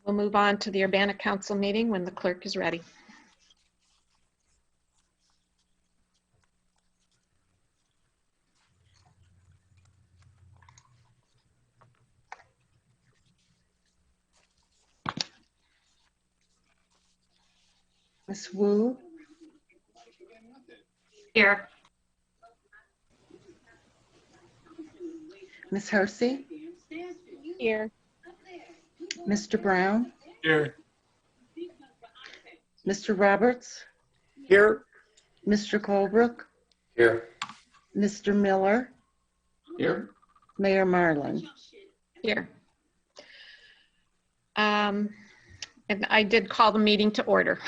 We'll move on to the Urbana Council meeting when the clerk is ready. Ms. Wu? Here. Ms. Hersey? Here. Mr. Brown? Here. Mr. Roberts? Here. Mr. Colebrook? Here. Mr. Miller? Here. Mayor Marlin? Here. And I did call the meeting to order.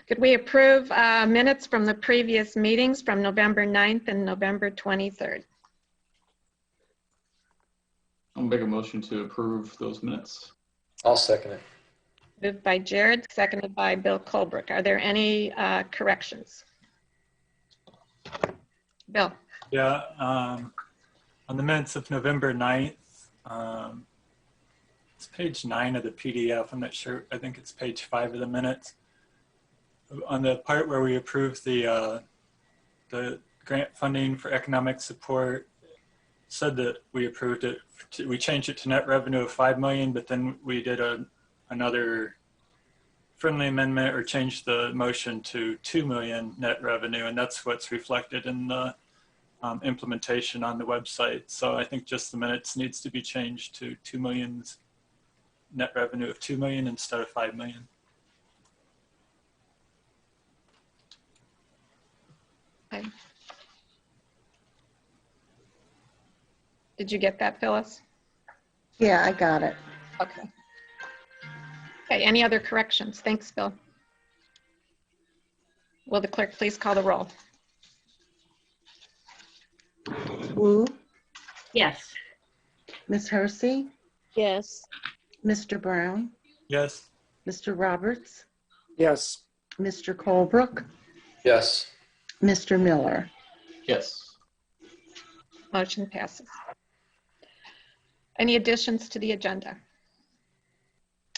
Could we approve minutes from the previous meetings from November 9th and November 23rd? I'll make a motion to approve those minutes. I'll second it. Moved by Jared, seconded by Bill Colebrook. Are there any corrections? Bill? Yeah, on the minutes of November 9th, it's page 9 of the PDF. I'm not sure, I think it's page 5 of the minutes. On the part where we approved the grant funding for economic support, said that we approved it, we changed it to net revenue of 5 million, but then we did another friendly amendment or changed the motion to 2 million net revenue, and that's what's reflected in the implementation on the website. So I think just the minutes needs to be changed to 2 million's net revenue of 2 million instead of 5 million. Okay. Did you get that, Phyllis? Yeah, I got it. Okay. Okay, any other corrections? Thanks, Bill. Will the clerk please call the roll? Wu? Yes. Ms. Hersey? Yes. Mr. Brown? Yes. Mr. Roberts? Yes. Mr. Colebrook? Yes. Mr. Miller? Yes. Motion passes. Any additions to the agenda?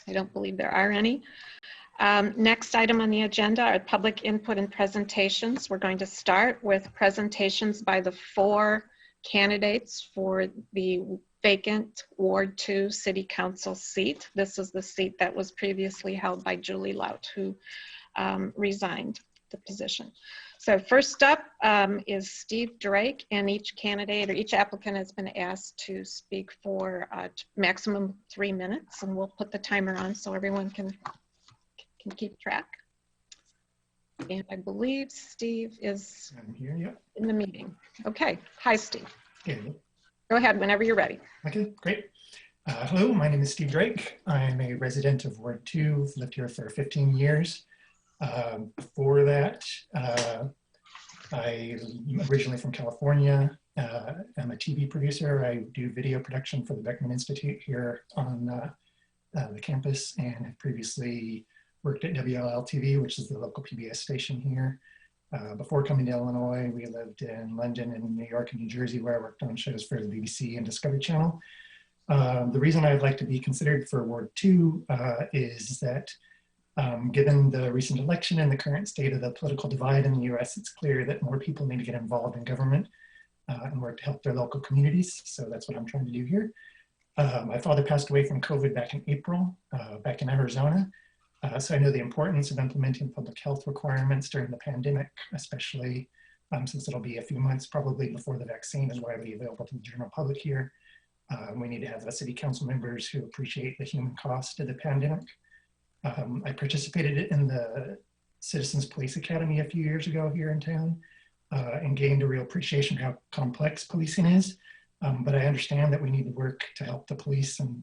I don't believe there are any. Next item on the agenda are public input and presentations. We're going to start with presentations by the 4 candidates for the vacant Ward 2 City Council seat. This is the seat that was previously held by Julie Laut, who resigned the position. So first up is Steve Drake, and each candidate or each applicant has been asked to speak for maximum 3 minutes, and we'll put the timer on so everyone can keep track. And I believe Steve is I'm here, yeah. in the meeting. Okay, hi Steve. Okay. Go ahead whenever you're ready. Okay, great. Hello, my name is Steve Drake. I'm a resident of Ward 2, lived here for 15 years. Before that, I'm originally from California. I'm a TV producer. I do video production for the Beckman Institute here on the campus, and have previously worked at WLL-TV, which is the local PBS station here. Before coming to Illinois, we lived in London and New York and New Jersey, where I worked on shows for the BBC and Discovery Channel. The reason I'd like to be considered for Ward 2 is that given the recent election and the current state of the political divide in the US, it's clear that more people need to get involved in government and work to help their local communities. So that's what I'm trying to do here. My father passed away from COVID back in April, back in Arizona. So I know the importance of implementing public health requirements during the pandemic, especially since it'll be a few months probably before the vaccine is widely available to the general public here. We need to have city council members who appreciate the human cost of the pandemic. I participated in the Citizens Police Academy a few years ago here in town and gained a real appreciation of how complex policing is. But I understand that we need to work to help the police and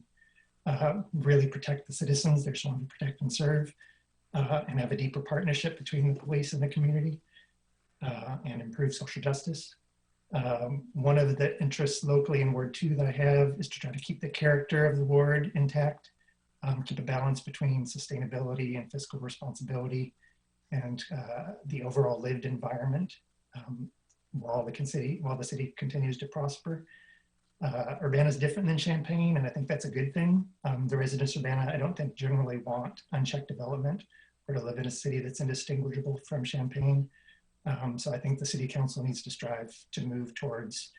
really protect the citizens. They're someone to protect and serve, and have a deeper partnership between the police and the community and improve social justice. One of the interests locally in Ward 2 that I have is to try to keep the character of the ward intact, keep a balance between sustainability and fiscal responsibility and the overall lived environment while the city continues to prosper. Urbana is different than Champaign, and I think that's a good thing. The residents of Urbana, I don't think generally want unchecked development or to live in a city that's indistinguishable from Champaign. So I think the city council needs to strive to move towards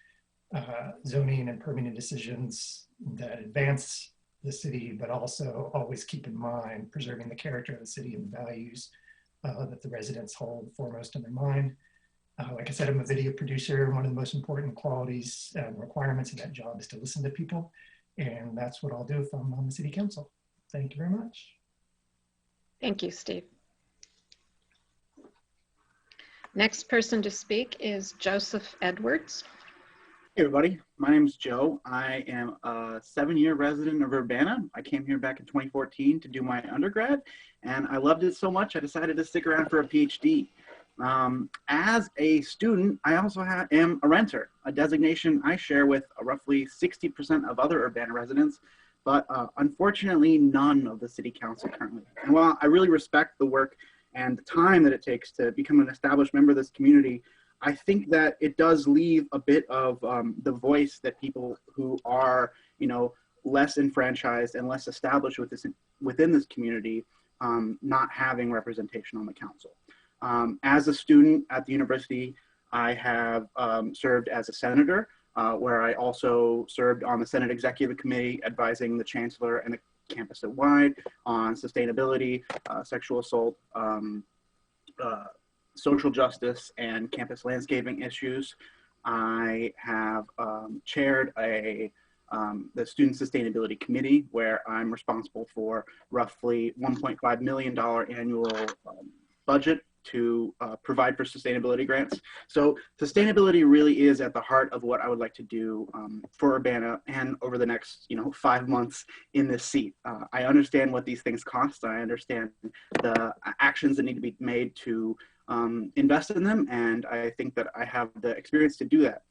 zoning and permitting decisions that advance the city, but also always keep in mind preserving the character of the city and the values that the residents hold foremost in their mind. Like I said, I'm a video producer. One of the most important qualities and requirements of that job is to listen to people. And that's what I'll do if I'm on the city council. Thank you very much. Thank you, Steve. Next person to speak is Joseph Edwards. Hey everybody, my name is Joe. I am a 7-year resident of Urbana. I came here back in 2014 to do my undergrad, and I loved it so much I decided to stick around for a PhD. As a student, I also am a renter, a designation I share with roughly 60% of other Urbana residents, but unfortunately none of the city council currently. And while I really respect the work and the time that it takes to become an established member of this community, I think that it does leave a bit of the voice that people who are, less enfranchised and less established within this community not having representation on the council. As a student at the university, I have served as a senator, where I also served on the Senate Executive Committee advising the Chancellor and the campus at wide on sustainability, sexual assault, social justice, and campus landscaping issues. I have chaired the Student Sustainability Committee, where I'm responsible for roughly $1.5 million annual budget to provide for sustainability grants. So sustainability really is at the heart of what I would like to do for Urbana and over the next 5 months in this seat. I understand what these things cost. I understand the actions that need to be made to invest in them, and I think that I have the experience to do that.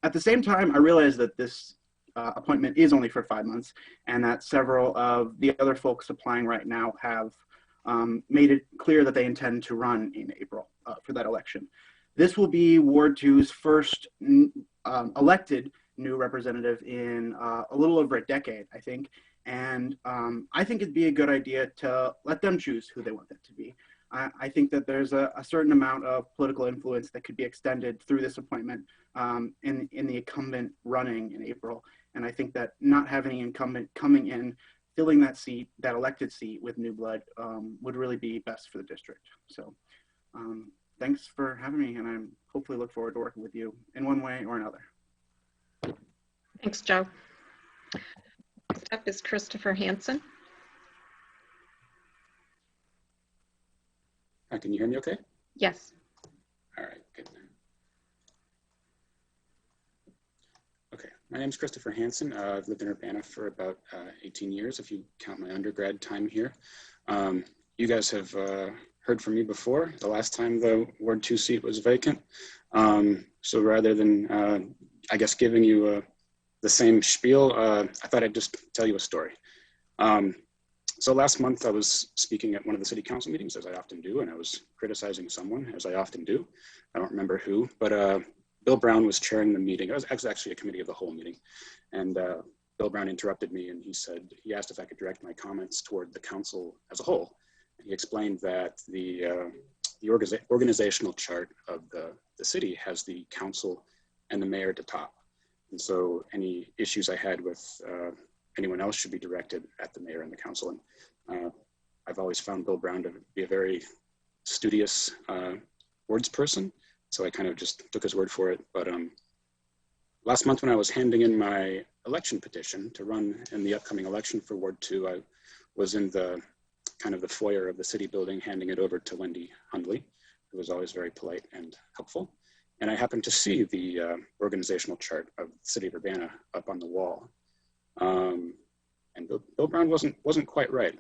At the same time, I realize that this appointment is only for 5 months, and that several of the other folks applying right now have made it clear that they intend to run in April for that election. This will be Ward 2's first elected new representative in a little over a decade, I think, and I think it'd be a good idea to let them choose who they want that to be. I think that there's a certain amount of political influence that could be extended through this appointment in the incumbent running in April. And I think that not having an incumbent coming in, filling that seat, that elected seat with new blood would really be best for the district. So thanks for having me, and I hopefully look forward to working with you in one way or another. Thanks, Joe. Next up is Christopher Hansen. Can you hear me okay? Yes. All right, good. Okay, my name is Christopher Hansen. I've lived in Urbana for about 18 years, if you count my undergrad time here. You guys have heard from me before, the last time the Ward 2 seat was vacant. So rather than, I guess, giving you the same spiel, I thought I'd just tell you a story. So last month I was speaking at one of the city council meetings, as I often do, and I was criticizing someone, as I often do. I don't remember who, but Bill Brown was chairing the meeting. It was actually a committee of the whole meeting. And Bill Brown interrupted me, and he asked if I could direct my comments toward the council as a whole. And he explained that the organizational chart of the city has the council and the mayor at the top. And so any issues I had with anyone else should be directed at the mayor and the council. And I've always found Bill Brown to be a very studious words person. So I kind of just took his word for it. But last month when I was handing in my election petition to run in the upcoming election for Ward 2, I was in the kind of the foyer of the city building, handing it over to Wendy Hundley, who was always very polite and helpful. And I happened to see the organizational chart of the city of Urbana up on the wall. And Bill Brown wasn't quite right.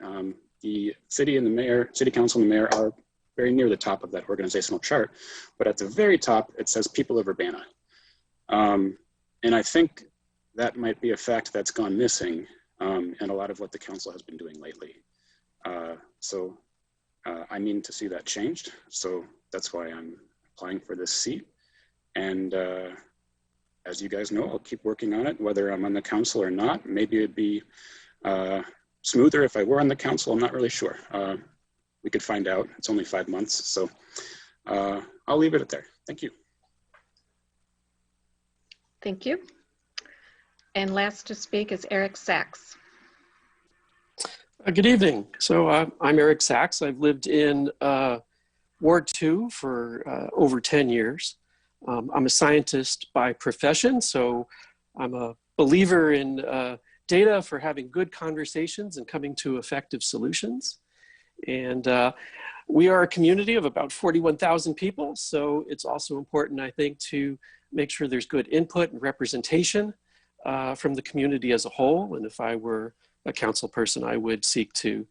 The city and the mayor, city council and the mayor are very near the top of that organizational chart, but at the very top, it says people of Urbana. And I think that might be a fact that's gone missing in a lot of what the council has been doing lately. So I mean to see that changed. So that's why I'm applying for this seat. And as you guys know, I'll keep working on it, whether I'm on the council or not. Maybe it'd be smoother if I were on the council. I'm not really sure. We could find out. It's only 5 months, so I'll leave it at there. Thank you. Thank you. And last to speak is Eric Sachs. Good evening. So I'm Eric Sachs. I've lived in Ward 2 for over 10 years. I'm a scientist by profession, so I'm a believer in data for having good conversations and coming to effective solutions. And we are a community of about 41,000 people, so it's also important, I think, to make sure there's good input and representation from the community as a whole. And if I were a council person, I would seek to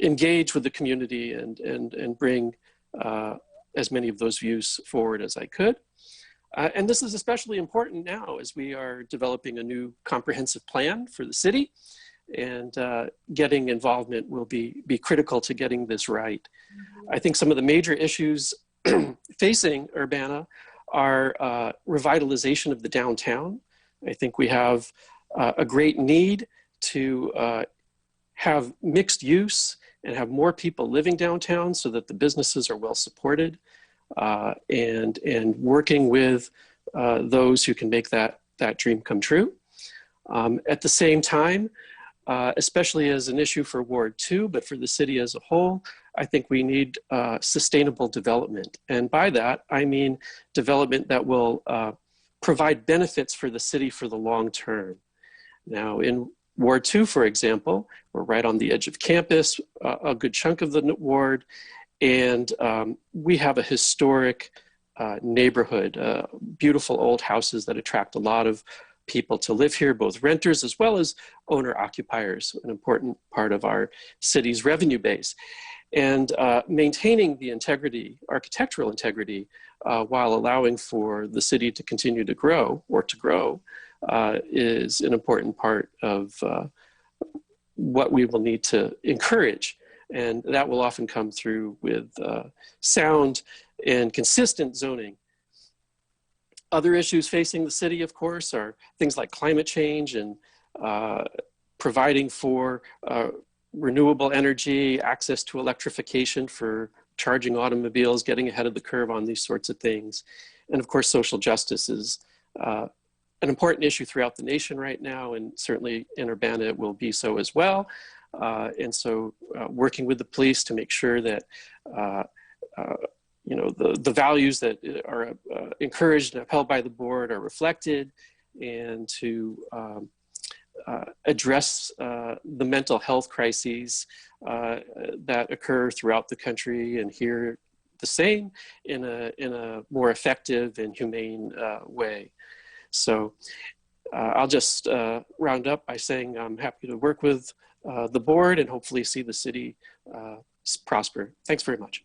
engage with the community and bring as many of those views forward as I could. And this is especially important now as we are developing a new comprehensive plan for the city, and getting involvement will be critical to getting this right. I think some of the major issues facing Urbana are revitalization of the downtown. I think we have a great need to have mixed use and have more people living downtown so that the businesses are well supported, and working with those who can make that dream come true. At the same time, especially as an issue for Ward 2, but for the city as a whole, I think we need sustainable development. And by that, I mean development that will provide benefits for the city for the long term. Now, in Ward 2, for example, we're right on the edge of campus, a good chunk of the ward, and we have a historic neighborhood, beautiful old houses that attract a lot of people to live here, both renters as well as owner-occupiers, an important part of our city's revenue base. And maintaining the integrity, architectural integrity, while allowing for the city to continue to grow, is an important part of what we will need to encourage. And that will often come through with sound and consistent zoning. Other issues facing the city, of course, are things like climate change and providing for renewable energy, access to electrification for charging automobiles, getting ahead of the curve on these sorts of things. And of course, social justice is an important issue throughout the nation right now, and certainly in Urbana it will be so as well. And so working with the police to make sure that you know, the values that are encouraged and upheld by the board are reflected, and to address the mental health crises that occur throughout the country, and here the same in a more effective and humane way. So I'll just round up by saying I'm happy to work with the board and hopefully see the city prosper. Thanks very much.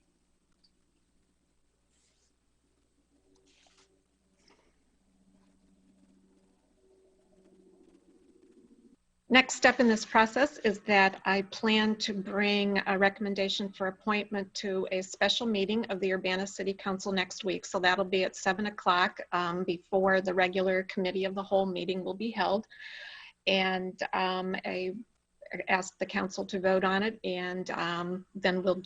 Next step in this process is that I plan to bring a recommendation for appointment to a special meeting of the Urbana City Council next week. So that'll be at 7 o'clock before the regular committee of the whole meeting will be held. And I ask the council to vote on it, and then we'll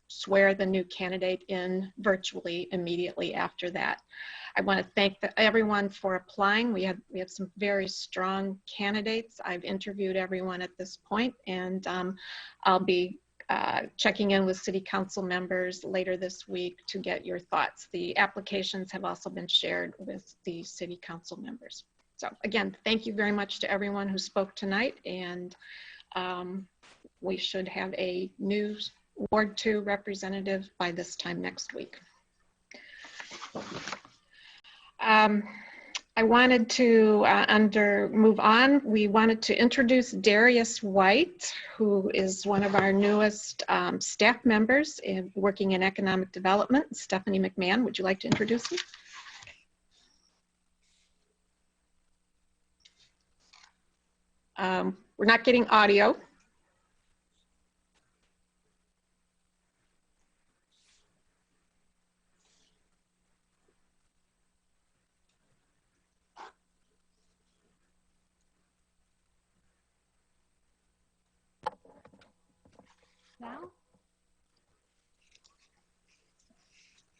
swear the new candidate in virtually immediately after that. I want to thank everyone for applying. We have some very strong candidates. I've interviewed everyone at this point, and I'll be checking in with city council members later this week to get your thoughts. The applications have also been shared with the city council members. So again, thank you very much to everyone who spoke tonight, and we should have a new Ward 2 representative by this time next week. I wanted to, move on, we wanted to introduce Darius White, who is one of our newest staff members working in economic development. Stephanie McMahon, would you like to introduce him? We're not getting audio. now?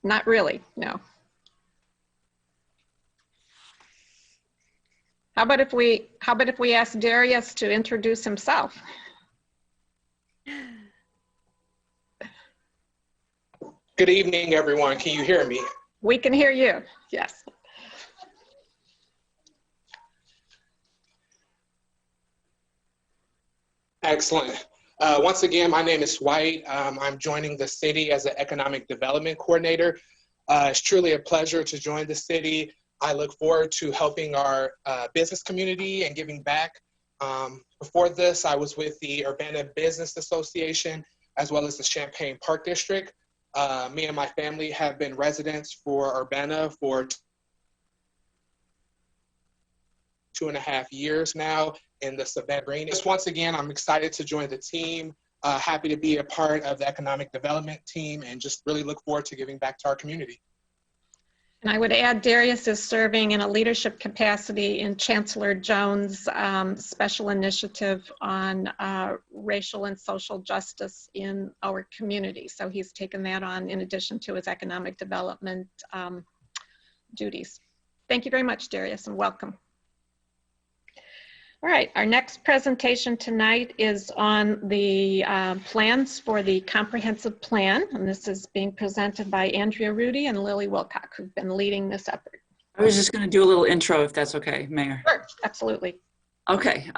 Not really, no. How about if we ask Darius to introduce himself? Good evening, everyone. Can you hear me? We can hear you, yes. Excellent. Once again, my name is White. I'm joining the city as an economic development coordinator. It's truly a pleasure to join the city. I look forward to helping our business community and giving back. Before this, I was with the Urbana Business Association as well as the Champaign Park District. Me and my family have been residents for Urbana for 2.5 years now in the Savannah Green. Just once again, I'm excited to join the team, happy to be a part of the economic development team, and just really look forward to giving back to our community. And I would add Darius is serving in a leadership capacity in Chancellor Jones' special initiative on racial and social justice in our community. So he's taken that on in addition to his economic development duties. Thank you very much, Darius, and welcome. All right, our next presentation tonight is on the plans for the comprehensive plan, and this is being presented by Andrea Rudy and Lily Wilcock, who've been leading this effort. I was just going to do a little intro, if that's okay, Mayor. Sure, absolutely. Okay,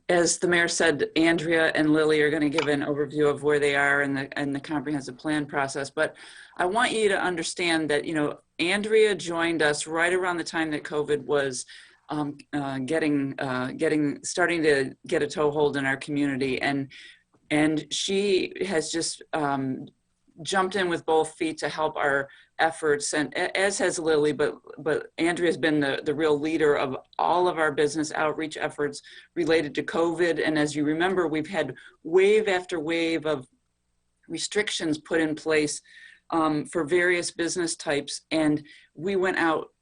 as the mayor said, Andrea and Lily are going to give an overview of where they are in the comprehensive plan process, but I want you to understand that, you know, Andrea joined us right around the time that COVID was starting to get a toehold in our community, and she has just jumped in with both feet to help our efforts, and as has Lily, but Andrea's been the real leader of all of our business outreach efforts related to COVID. And as you remember, we've had wave after wave of restrictions put in place for various business types, and we went out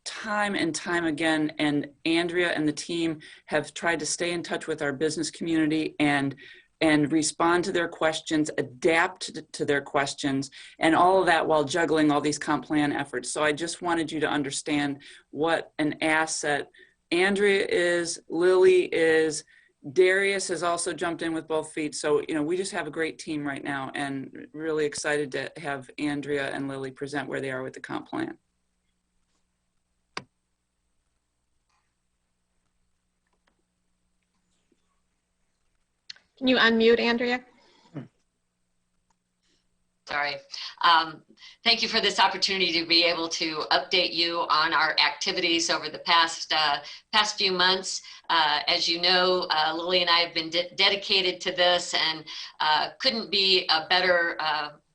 time and time again, and Andrea and the team have tried to stay in touch with our business community and respond to their questions, adapt to their questions, and all of that while juggling all these comp plan efforts. So I just wanted you to understand what an asset Andrea is, Lily is, Darius has also jumped in with both feet. So, you know, we just have a great team right now, and really excited to have Andrea and Lily present where they are with the comp plan. Can you unmute, Andrea? Sorry. Thank you for this opportunity to be able to update you on our activities over the past few months. As you know, Lily and I have been dedicated to this, and couldn't be a better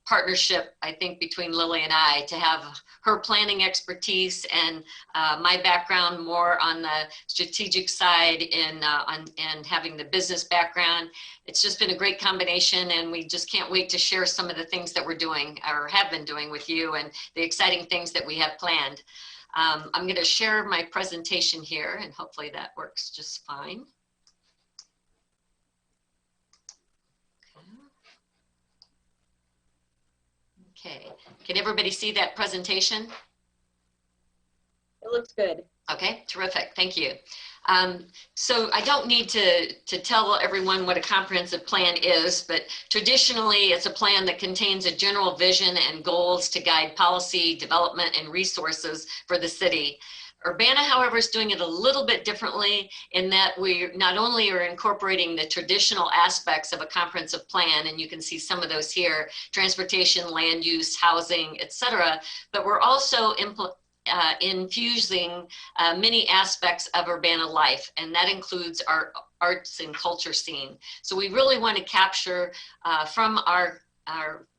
partnership, I think, between Lily and I, to have her planning expertise and my background more on the strategic side and having the business background. It's just been a great combination, and we just can't wait to share some of the things that we're doing or have been doing with you and the exciting things that we have planned. I'm going to share my presentation here, and hopefully that works just fine. Okay, can everybody see that presentation? It looks good. Okay, terrific, thank you. So I don't need to tell everyone what a comprehensive plan is, but traditionally it's a plan that contains a general vision and goals to guide policy, development, and resources for the city. Urbana, however, is doing it a little bit differently in that we not only are incorporating the traditional aspects of a comprehensive plan, and you can see some of those here, transportation, land use, housing, etc., but we're also infusing many aspects of Urbana life, and that includes our arts and culture scene. So we really want to capture from our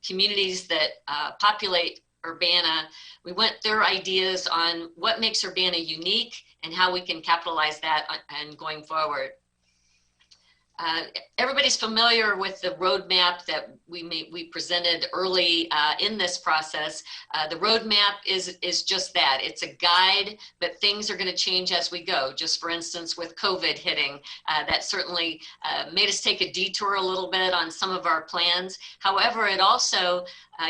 communities that populate Urbana, we want their ideas on what makes Urbana unique and how we can capitalize that and going forward. Everybody's familiar with the roadmap that we presented early in this process. The roadmap is just that. It's a guide, but things are going to change as we go. Just for instance, with COVID hitting, that certainly made us take a detour a little bit on some of our plans. However, it also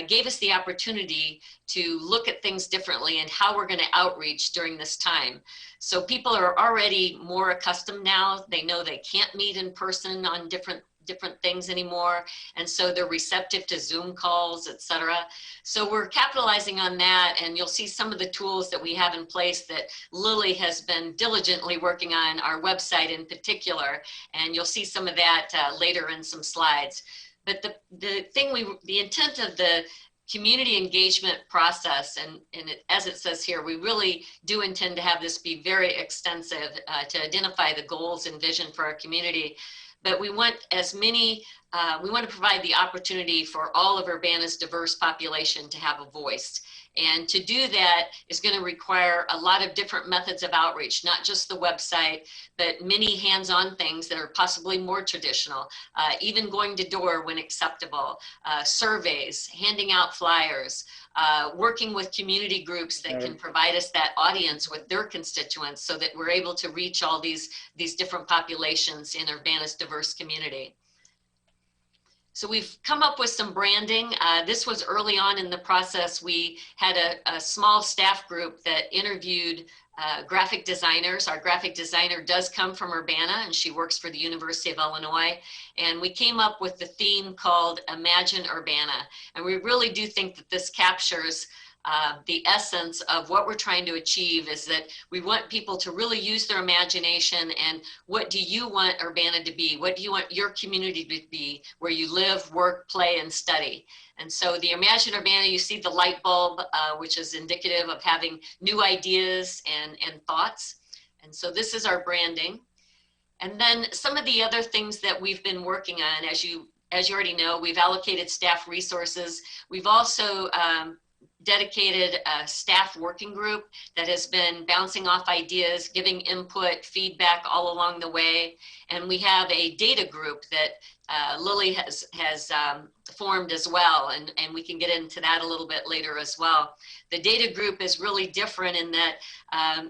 gave us the opportunity to look at things differently and how we're going to outreach during this time. So people are already more accustomed now. They know they can't meet in person on different things anymore. And so they're receptive to Zoom calls, et cetera. So we're capitalizing on that. And you'll see some of the tools that we have in place that Lily has been diligently working on, our website in particular. And you'll see some of that later in some slides. But the intent of the community engagement process, and as it says here, we really do intend to have this be very extensive to identify the goals and vision for our community. But we want we want to provide the opportunity for all of Urbana's diverse population to have a voice. And to do that is going to require a lot of different methods of outreach, not just the website, but many hands-on things that are possibly more traditional, even going to door when acceptable, surveys, handing out flyers, working with community groups that can provide us that audience with their constituents so that we're able to reach all these different populations in Urbana's diverse community. So we've come up with some branding. This was early on in the process. We had a small staff group that interviewed graphic designers. Our graphic designer does come from Urbana and she works for the University of Illinois. And we came up with the theme called Imagine Urbana. And we really do think that this captures the essence of what we're trying to achieve, is that we want people to really use their imagination. And what do you want Urbana to be? What do you want your community to be, where you live, work, play, and study? And so the Imagine Urbana, you see the light bulb, which is indicative of having new ideas and thoughts. And so this is our branding. And then some of the other things that we've been working on, as you already know, we've allocated staff resources. We've also dedicated a staff working group that has been bouncing off ideas, giving input, feedback all along the way. And we have a data group that Lily has formed as well. And we can get into that a little bit later as well. The data group is really different in that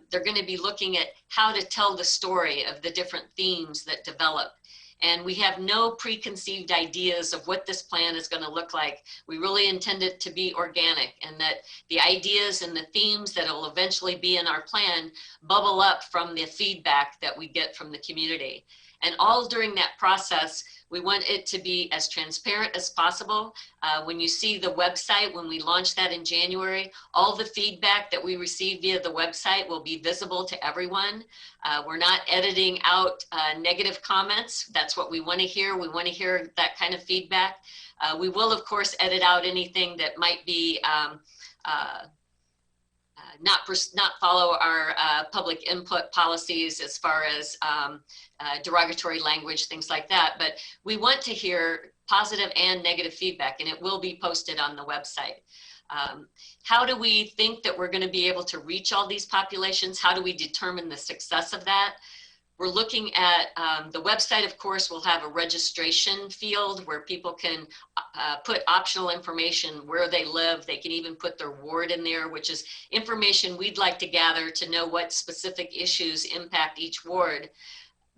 they're going to be looking at how to tell the story of the different themes that develop. And we have no preconceived ideas of what this plan is going to look like. We really intend it to be organic, and that the ideas and the themes that will eventually be in our plan bubble up from the feedback that we get from the community. And all during that process, we want it to be as transparent as possible. When you see the website, when we launch that in January, all the feedback that we receive via the website will be visible to everyone. We're not editing out negative comments. That's what we want to hear. We want to hear that kind of feedback. We will, of course, edit out anything that might be not follow our public input policies as far as derogatory language, things like that. But we want to hear positive and negative feedback, and it will be posted on the website. How do we think that we're going to be able to reach all these populations? How do we determine the success of that? We're looking at the website, of course, will have a registration field where people can put optional information where they live. They can even put their ward in there, which is information we'd like to gather to know what specific issues impact each ward.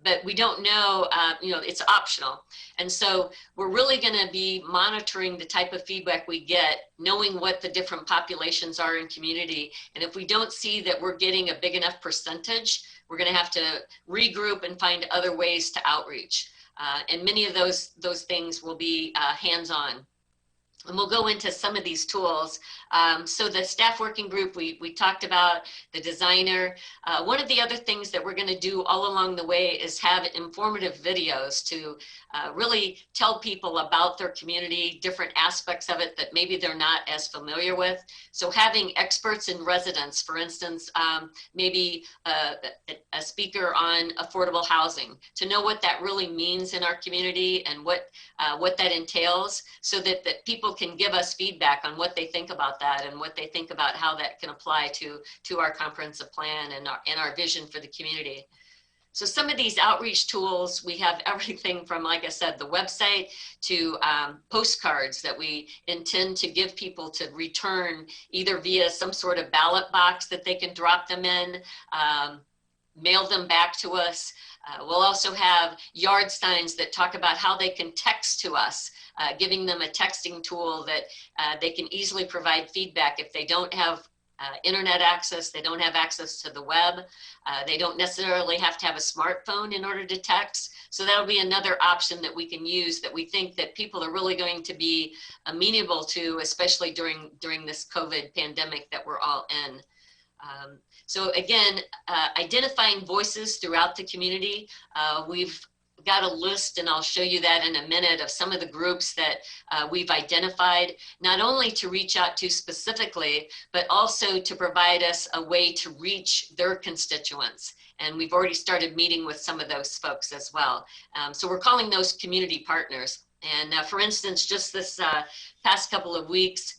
But we don't know, it's optional. And so we're really going to be monitoring the type of feedback we get, knowing what the different populations are in community. And if we don't see that we're getting a big enough percentage, we're going to have to regroup and find other ways to outreach. And many of those things will be hands-on. And we'll go into some of these tools. So the staff working group, we talked about the designer. One of the other things that we're going to do all along the way is have informative videos to really tell people about their community, different aspects of it that maybe they're not as familiar with. So having experts in residence, for instance, maybe a speaker on affordable housing, to know what that really means in our community and what that entails, so that people can give us feedback on what they think about that and what they think about how that can apply to our comprehensive plan and our vision for the community. So some of these outreach tools, we have everything from, like I said, the website to postcards that we intend to give people to return either via some sort of ballot box that they can drop them in, mail them back to us. We'll also have yard signs that talk about how they can text to us, giving them a texting tool that they can easily provide feedback if they don't have internet access, they don't have access to the web, they don't necessarily have to have a smartphone in order to text. So that'll be another option that we can use that we think that people are really going to be amenable to, especially during this COVID pandemic that we're all in. So again, identifying voices throughout the community. We've got a list, and I'll show you that in a minute, of some of the groups that we've identified, not only to reach out to specifically, but also to provide us a way to reach their constituents. And we've already started meeting with some of those folks as well. So we're calling those community partners. And for instance, just this past couple of weeks,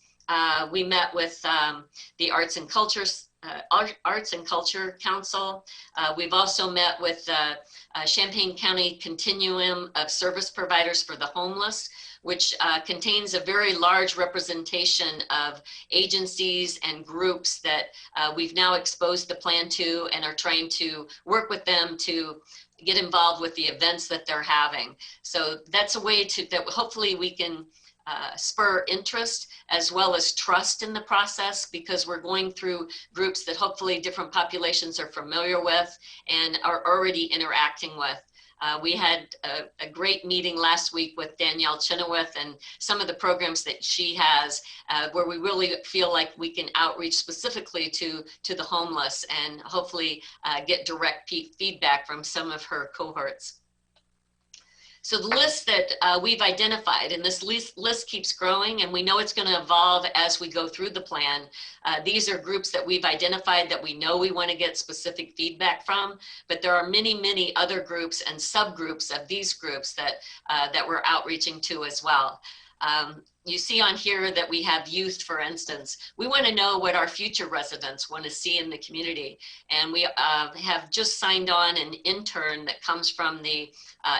we met with the Arts and Culture Council. We've also met with Champaign County Continuum of Service Providers for the Homeless, which contains a very large representation of agencies and groups that we've now exposed the plan to and are trying to work with them to get involved with the events that they're having. So that's a way that hopefully we can spur interest as well as trust in the process, because we're going through groups that hopefully different populations are familiar with and are already interacting with. We had a great meeting last week with Danielle Chenoweth and some of the programs that she has where we really feel like we can outreach specifically to the homeless and hopefully get direct feedback from some of her cohorts. So the list that we've identified, and this list keeps growing, and we know it's going to evolve as we go through the plan. These are groups that we've identified that we know we want to get specific feedback from, but there are many, many other groups and subgroups of these groups that, that we're outreaching to as well. You see on here that we have youth, for instance. We want to know what our future residents want to see in the community. And we have just signed on an intern that comes from the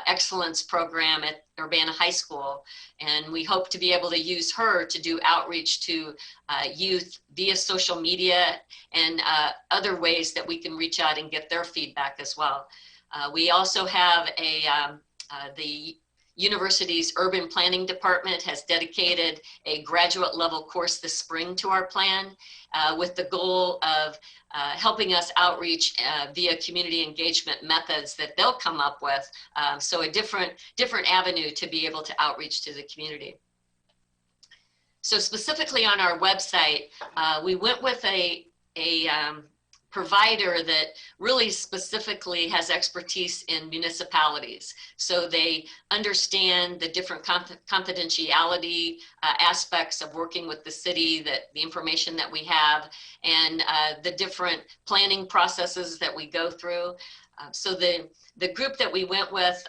excellence program at Urbana High School. And we hope to be able to use her to do outreach to youth via social media and other ways that we can reach out and get their feedback as well. We also have the University's Urban Planning Department has dedicated a graduate level course this spring to our plan with the goal of helping us outreach via community engagement methods that they'll come up with. So a different avenue to be able to outreach to the community. So specifically on our website, we went with a provider that really specifically has expertise in municipalities. So they understand the different confidentiality aspects of working with the city, that the information that we have, and the different planning processes that we go through. So the group that we went with,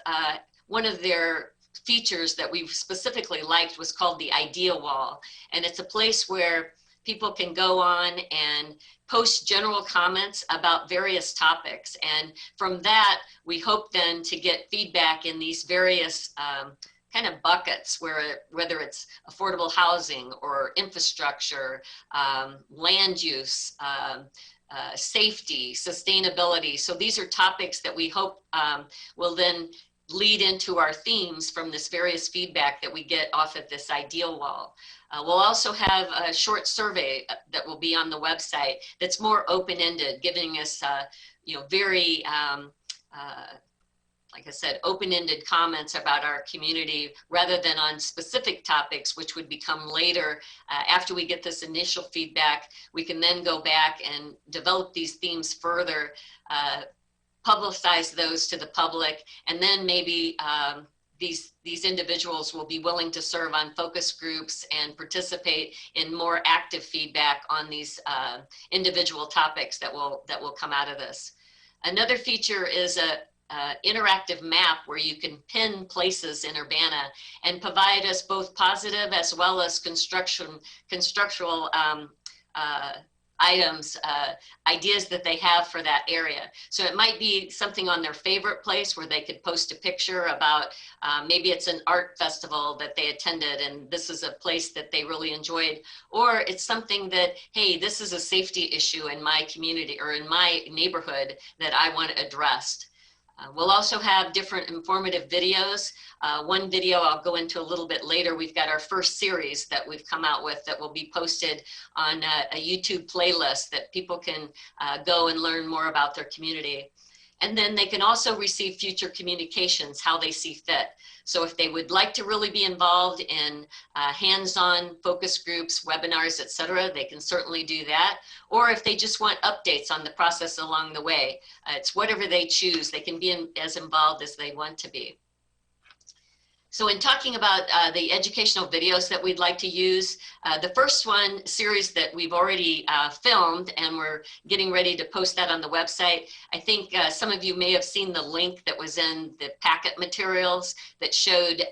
one of their features that we specifically liked was called the Idea Wall. And it's a place where people can go on and post general comments about various topics. And from that, we hope then to get feedback in these various kind of buckets, whether it's affordable housing or infrastructure, land use, safety, sustainability. So these are topics that we hope will then lead into our themes from this various feedback that we get off of this Ideal Wall. We'll also have a short survey that will be on the website that's more open-ended, giving us, very, like I said, open-ended comments about our community rather than on specific topics, which would become later. After we get this initial feedback, we can then go back and develop these themes further, publicize those to the public, and then maybe these individuals will be willing to serve on focus groups and participate in more active feedback on these individual topics that will come out of this. Another feature is a interactive map where you can pin places in Urbana and provide us both positive as well as constructual items, ideas that they have for that area. So it might be something on their favorite place where they could post a picture about, maybe it's an art festival that they attended and this is a place that they really enjoyed, or it's something that, hey, this is a safety issue in my community or in my neighborhood that I want addressed. We'll also have different informative videos. One video I'll go into a little bit later. We've got our first series that we've come out with that will be posted on a YouTube playlist that people can go and learn more about their community. And then they can also receive future communications, how they see fit. So if they would like to really be involved in hands-on focus groups, webinars, et cetera, they can certainly do that. Or if they just want updates on the process along the way, it's whatever they choose. They can be as involved as they want to be. So in talking about the educational videos that we'd like to use, the first one series that we've already filmed and we're getting ready to post that on the website. I think some of you may have seen the link that was in the packet materials that showed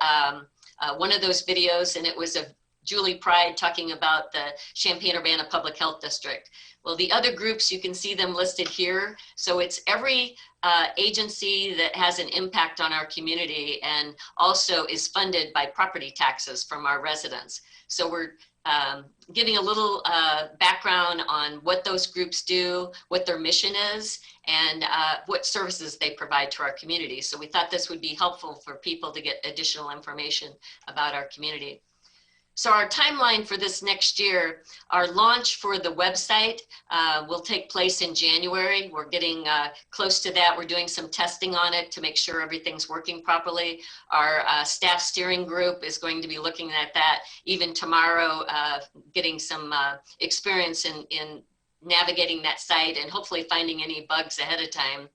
one of those videos, and it was of Julie Pride talking about the Champaign-Urbana Public Health District. Well, the other groups, you can see them listed here. So it's every agency that has an impact on our community and also is funded by property taxes from our residents. So we're giving a little background on what those groups do, what their mission is, and what services they provide to our community. So we thought this would be helpful for people to get additional information about our community. So our timeline for this next year, our launch for the website will take place in January. We're getting close to that. We're doing some testing on it to make sure everything's working properly. Our staff steering group is going to be looking at that even tomorrow, getting some experience in navigating that site and hopefully finding any bugs ahead of time.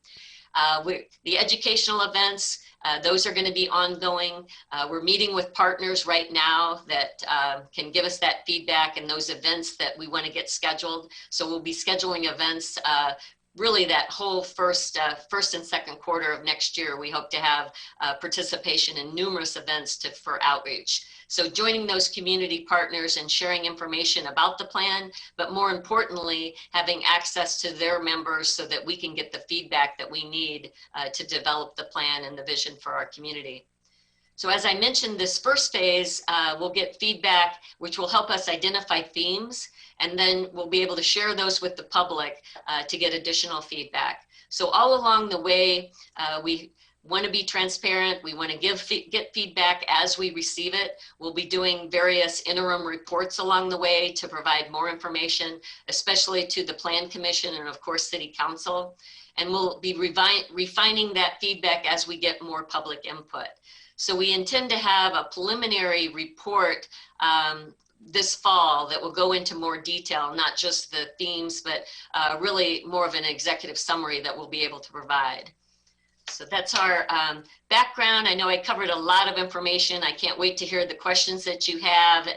The educational events, those are going to be ongoing. We're meeting with partners right now that can give us that feedback and those events that we want to get scheduled. So we'll be scheduling events really that whole first and second quarter of next year. We hope to have participation in numerous events for outreach. So joining those community partners and sharing information about the plan, but more importantly, having access to their members so that we can get the feedback that we need to develop the plan and the vision for our community. So as I mentioned, this first phase, we'll get feedback, which will help us identify themes, and then we'll be able to share those with the public to get additional feedback. So all along the way, we want to be transparent. We want to get feedback as we receive it. We'll be doing various interim reports along the way to provide more information, especially to the Plan Commission and of course City Council. And we'll be refining that feedback as we get more public input. So we intend to have a preliminary report this fall that will go into more detail, not just the themes, but really more of an executive summary that we'll be able to provide. So that's our background. I know I covered a lot of information. I can't wait to hear the questions that you have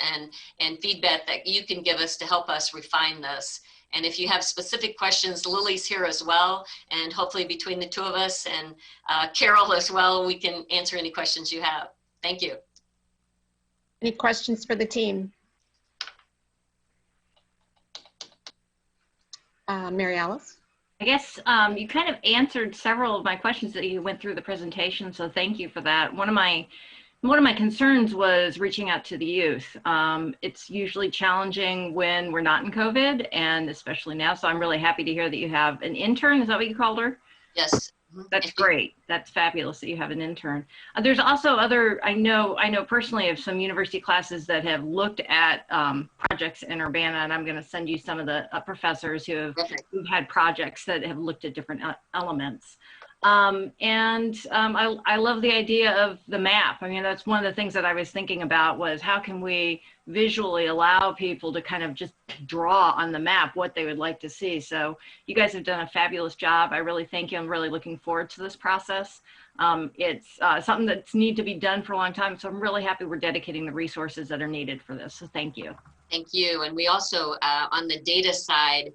and feedback that you can give us to help us refine this. And if you have specific questions, Lily's here as well. And hopefully between the two of us and Carol as well, we can answer any questions you have. Thank you. Any questions for the team? Mary Alice? I guess you kind of answered several of my questions that you went through the presentation, so thank you for that. One of my concerns was reaching out to the youth. It's usually challenging when we're not in COVID, and especially now, so I'm really happy to hear that you have an intern. Is that what you called her? Yes. That's great. That's fabulous that you have an intern. There's also I know personally of some university classes that have looked at projects in Urbana, and I'm going to send you some of the professors who've had projects that have looked at different elements. I love the idea of the map. I mean, that's one of the things that I was thinking about was how can we visually allow people to kind of just draw on the map what they would like to see. So you guys have done a fabulous job. I really thank you. I'm really looking forward to this process. It's something that's need to be done for a long time. So I'm really happy we're dedicating the resources that are needed for this. So thank you. Thank you. And we also, on the data side,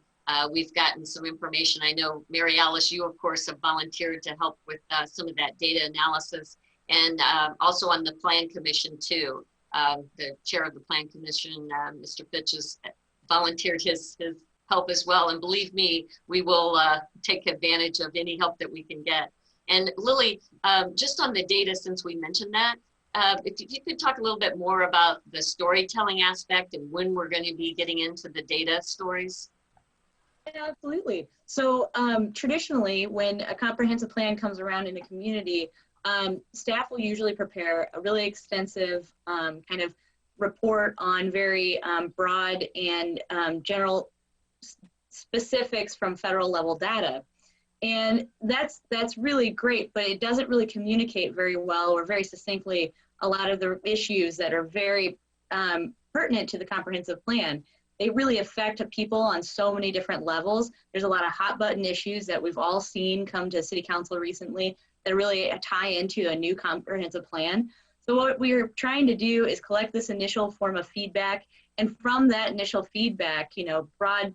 we've gotten some information. I know, Mary Alice, you of course have volunteered to help with some of that data analysis, and also on the Plan Commission too. The chair of the Plan Commission, Mr. Fitch, has volunteered his help as well. And believe me, we will take advantage of any help that we can get. And Lily, just on the data, since we mentioned that, if you could talk a little bit more about the storytelling aspect and when we're going to be getting into the data stories. Yeah, absolutely. So traditionally, when a comprehensive plan comes around in a community, staff will usually prepare a really extensive kind of report on very broad and general specifics from federal level data. And that's really great, but it doesn't really communicate very well or very succinctly a lot of the issues that are very pertinent to the comprehensive plan. They really affect people on so many different levels. There's a lot of hot button issues that we've all seen come to City Council recently that really tie into a new comprehensive plan. So what we're trying to do is collect this initial form of feedback, and from that initial feedback, you know, broad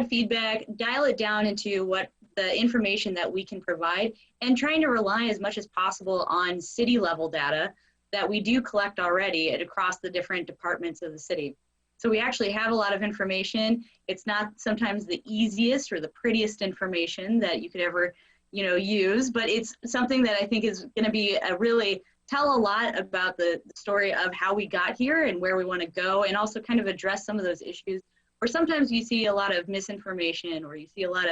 feedback, dial it down into what the information that we can provide, and trying to rely as much as possible on city level data that we do collect already across the different departments of the city. So we actually have a lot of information. It's not sometimes the easiest or the prettiest information that you could ever, you know, use, but it's something that I think is going to be really tell a lot about the story of how we got here and where we want to go, and also kind of address some of those issues where sometimes you see a lot of misinformation or you see a lot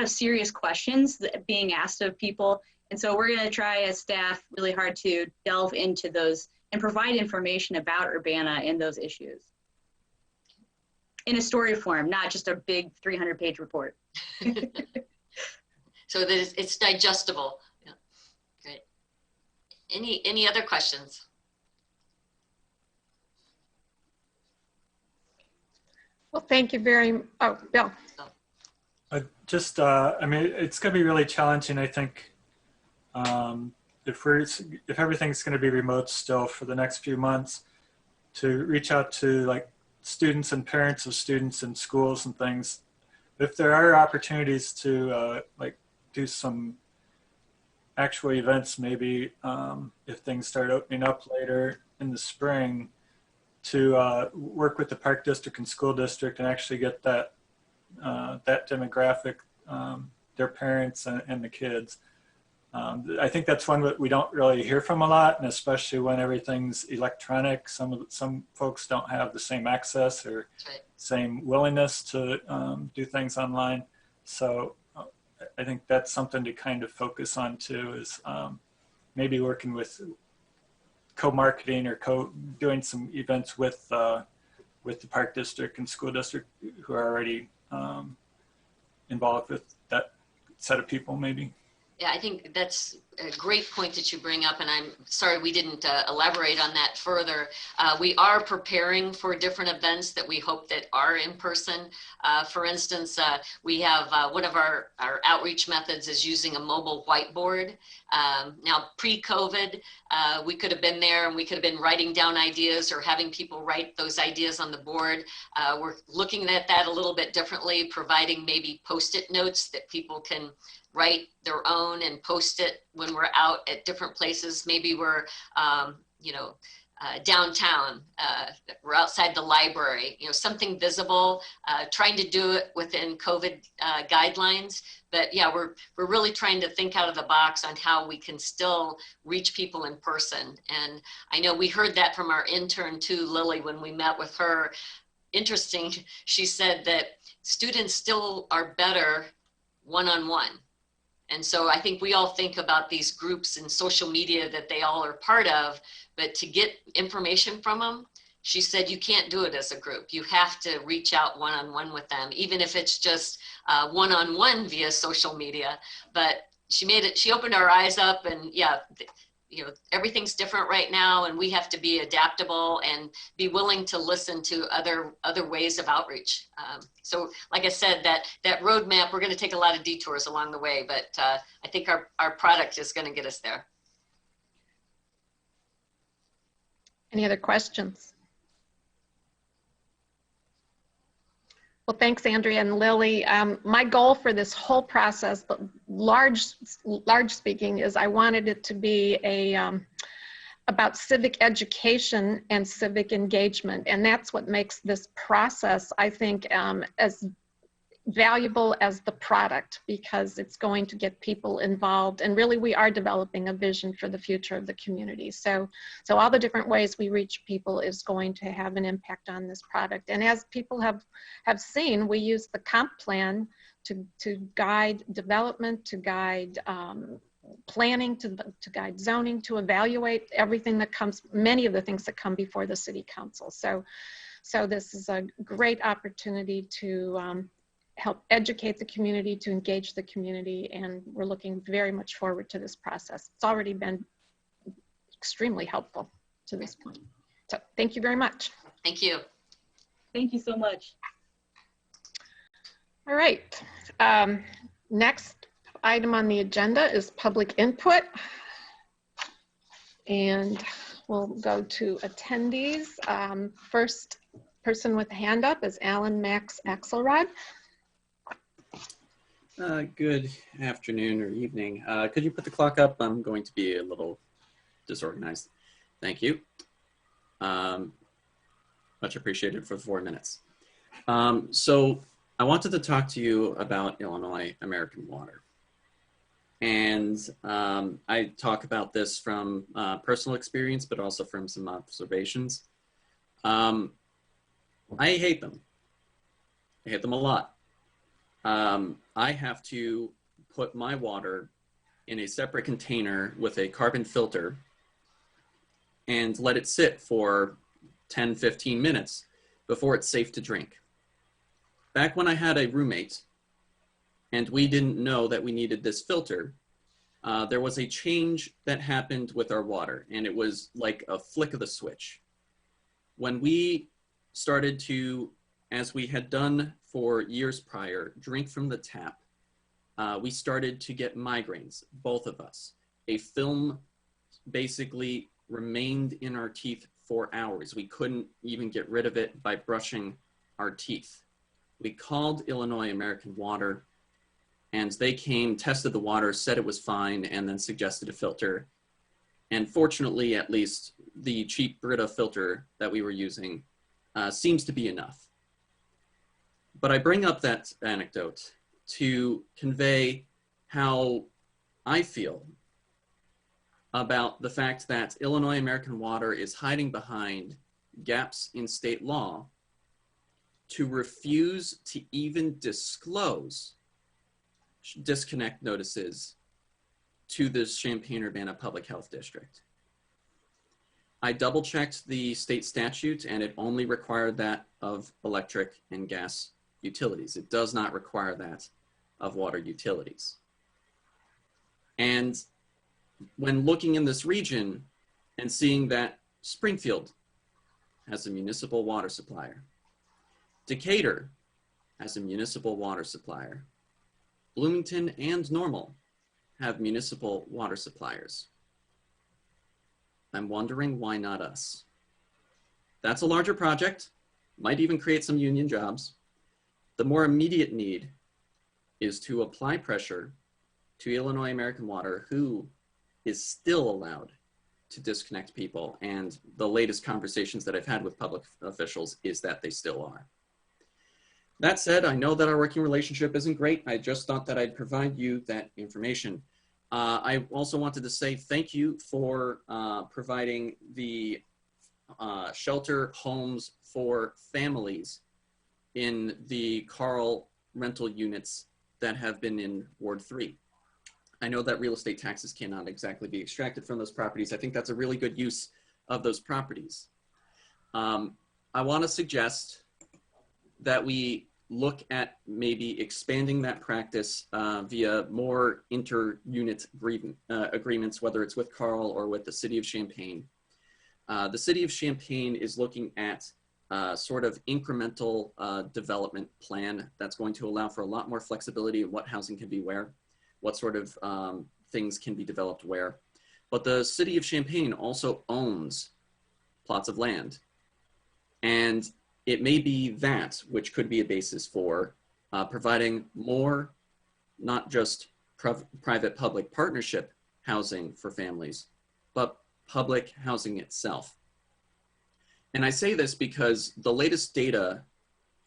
of serious questions that being asked of people. And so we're going to try as staff really hard to delve into those and provide information about Urbana and those issues in a story form, not just a big 300-page report. So that it's digestible. Yeah. Great. Any other questions? Well, thank you very much. Oh, Bill. I mean, it's going to be really challenging, I think, if everything's going to be remote still for the next few months, to reach out to like students and parents of students in schools and things. If there are opportunities to like do some actual events, maybe if things start opening up later in the spring, to work with the Park District and School District and actually get that that demographic, their parents and the kids. I think that's one that we don't really hear from a lot, and especially when everything's electronic, some folks don't have the same access or same willingness to do things online. So I think that's something to kind of focus on too, is maybe working with co-marketing or doing some events with the Park District and School District who are already involved with that set of people maybe. Yeah, I think that's a great point that you bring up, and I'm sorry we didn't elaborate on that further. We are preparing for different events that we hope that are in person. For instance, we have one of our outreach methods is using a mobile whiteboard. Now, pre-COVID, we could have been there and we could have been writing down ideas or having people write those ideas on the board. We're looking at that a little bit differently, providing maybe Post-it notes that people can write their own and post it when we're out at different places. Maybe we're, downtown, we're outside the library, something visible, trying to do it within COVID guidelines. But yeah, we're really trying to think out of the box on how we can still reach people in person. And I know we heard that from our intern too, Lily, when we met with her. Interesting, she said that students still are better one-on-one. And so I think we all think about these groups in social media that they all are part of, but to get information from them, she said you can't do it as a group. You have to reach out one-on-one with them, even if it's just one-on-one via social media. But she opened our eyes up, and yeah, everything's different right now, and we have to be adaptable and be willing to listen to other ways of outreach. So like I said, that roadmap, we're going to take a lot of detours along the way, but I think our product is going to get us there. Any other questions? Well, thanks, Andrea and Lily. My goal for this whole process, large speaking, is I wanted it to be a about civic education and civic engagement. And that's what makes this process, I think, as valuable as the product, because it's going to get people involved. And really, we are developing a vision for the future of the community. So all the different ways we reach people is going to have an impact on this product. And as people have seen, we use the comp plan to guide development, to guide planning, to guide zoning, to evaluate everything that comes, many of the things that come before the city council. So this is a great opportunity to help educate the community, to engage the community, and we're looking very much forward to this process. It's already been extremely helpful to this point. So thank you very much. Thank you. Thank you so much. All right. Next item on the agenda is public input. And we'll go to attendees. First person with a hand up is Alan Max Axelrod. Good afternoon or evening. Could you put the clock up? I'm going to be a little disorganized. Thank you. Much appreciated for 4 minutes. So I wanted to talk to you about Illinois American Water. And I talk about this from personal experience, but also from some observations. I hate them. I hate them a lot. I have to put my water in a separate container with a carbon filter and let it sit for 10, 15 minutes before it's safe to drink. Back when I had a roommate and we didn't know that we needed this filter, there was a change that happened with our water, and it was like a flick of the switch. When we started to, as we had done for years prior, drink from the tap, we started to get migraines, both of us. A film basically remained in our teeth for hours. We couldn't even get rid of it by brushing our teeth. We called Illinois American Water, and they came, tested the water, said it was fine, and then suggested a filter. And fortunately, at least, the cheap Brita filter that we were using seems to be enough. But I bring up that anecdote to convey how I feel about the fact that Illinois American Water is hiding behind gaps in state law to refuse to even disclose disconnect notices to the Champaign-Urbana Public Health District. I double-checked the state statute, and it only required that of electric and gas utilities. It does not require that of water utilities. And when looking in this region and seeing that Springfield has a municipal water supplier, Decatur has a municipal water supplier, Bloomington and Normal have municipal water suppliers. I'm wondering why not us? That's a larger project, might even create some union jobs. The more immediate need is to apply pressure to Illinois American Water, who is still allowed to disconnect people. And the latest conversations that I've had with public officials is that they still are. That said, I know that our working relationship isn't great. I just thought that I'd provide you that information. I also wanted to say thank you for providing the shelter homes for families in the Carl rental units that have been in Ward 3. I know that real estate taxes cannot exactly be extracted from those properties. I think that's a really good use of those properties. I want to suggest that we look at maybe expanding that practice via more inter-unit agreements, whether it's with Carl or with the City of Champaign. The City of Champaign is looking at sort of incremental development plan that's going to allow for a lot more flexibility in what housing can be where, what sort of things can be developed where. But the City of Champaign also owns plots of land. And it may be that which could be a basis for providing more, not just private-public partnership housing for families, but public housing itself. And I say this because the latest data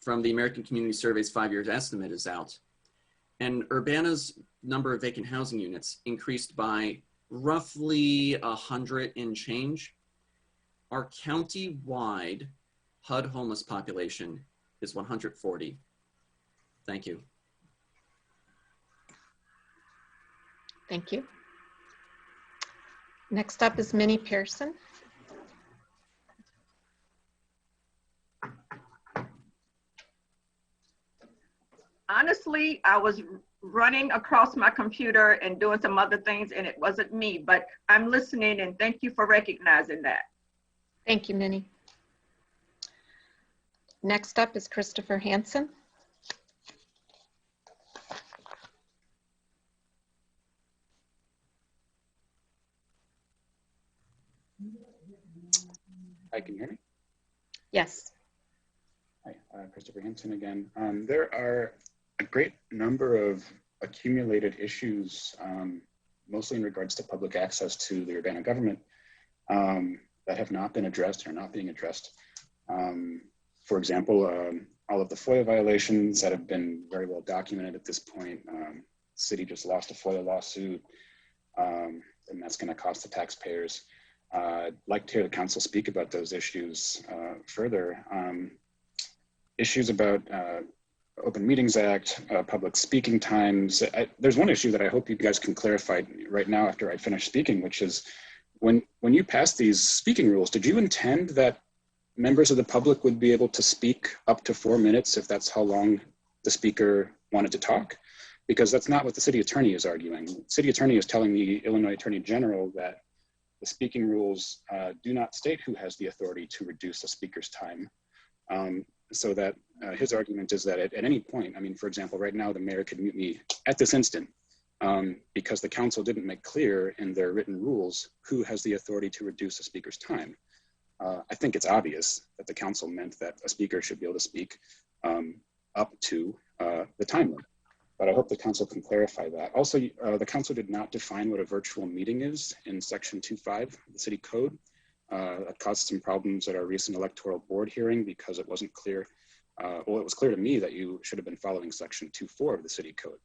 from the American Community Survey's 5-year estimate is out, and Urbana's number of vacant housing units increased by roughly 100 and change. Our county-wide HUD homeless population is 140. Thank you. Thank you. Next up is Minnie Pearson. Honestly, I was running across my computer and doing some other things, and it wasn't me, but I'm listening, and thank you for recognizing that. Thank you, Minnie. Next up is Christopher Hansen. Hi, can you hear me? Yes. Hi, Christopher Hansen again. There are a great number of accumulated issues, mostly in regards to public access to the Urbana government, that have not been addressed or are not being addressed. For example, all of the FOIA violations that have been very well documented at this point. The city just lost a FOIA lawsuit, and that's going to cost the taxpayers. I'd like to hear the council speak about those issues further. Issues about Open Meetings Act, public speaking times. There's one issue that I hope you guys can clarify right now after I finish speaking, which is when you passed these speaking rules, did you intend that members of the public would be able to speak up to 4 minutes if that's how long the speaker wanted to talk? Because that's not what the city attorney is arguing. The city attorney is telling the Illinois Attorney General that the speaking rules do not state who has the authority to reduce a speaker's time. So that his argument is that at any point, I mean, for example, right now the mayor could mute me at this instant because the council didn't make clear in their written rules who has the authority to reduce a speaker's time. I think it's obvious that the council meant that a speaker should be able to speak up to the time limit. But I hope the council can clarify that. Also, the council did not define what a virtual meeting is in section 2.5 of the city code. That caused some problems at our recent electoral board hearing because it wasn't clear. Well, it was clear to me that you should have been following section 2.4 of the city code.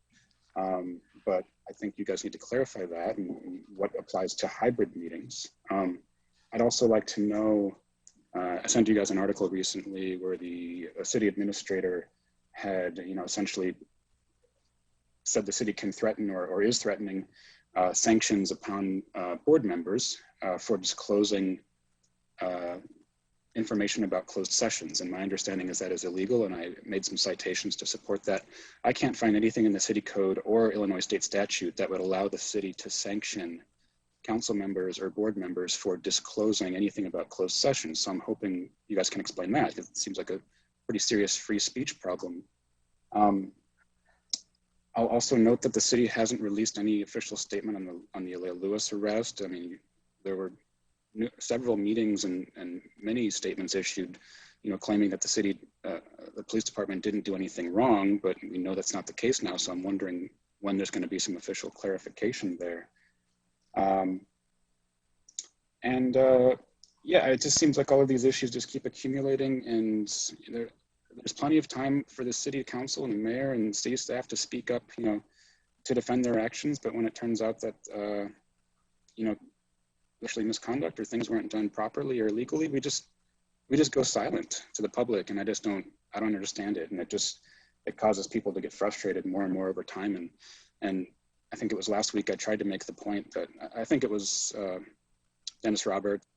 But I think you guys need to clarify that and what applies to hybrid meetings. I'd also like to know, I sent you guys an article recently where the city administrator had, essentially said the city can threaten or is threatening sanctions upon board members for disclosing information about closed sessions. And my understanding is that is illegal, and I made some citations to support that. I can't find anything in the city code or Illinois state statute that would allow the city to sanction council members or board members for disclosing anything about closed sessions. So I'm hoping you guys can explain that, because it seems like a pretty serious free speech problem. I'll also note that the city hasn't released any official statement on the Alea Lewis arrest. I mean, there were several meetings and many statements issued, claiming that the city, the police department didn't do anything wrong, but we know that's not the case now. So I'm wondering when there's going to be some official clarification there. Yeah, it just seems like all of these issues just keep accumulating, and there's plenty of time for the city council and the mayor and city staff to speak up, to defend their actions. But when it turns out that, actually misconduct or things weren't done properly or legally, we just go silent to the public, and I don't understand it, and it causes people to get frustrated more and more over time. And I think it was last week I tried to make the point that I think it was Dennis Roberts,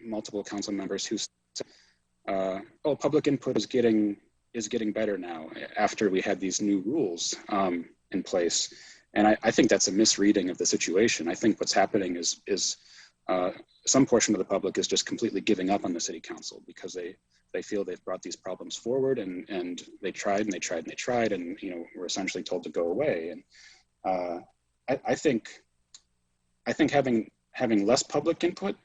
multiple council members who said, oh, public input is getting better now after we had these new rules in place. And I think that's a misreading of the situation. I think what's happening is some portion of the public is just completely giving up on the city council because they feel they've brought these problems forward, and they tried and they tried and they tried, and were essentially told to go away. And I think having less public input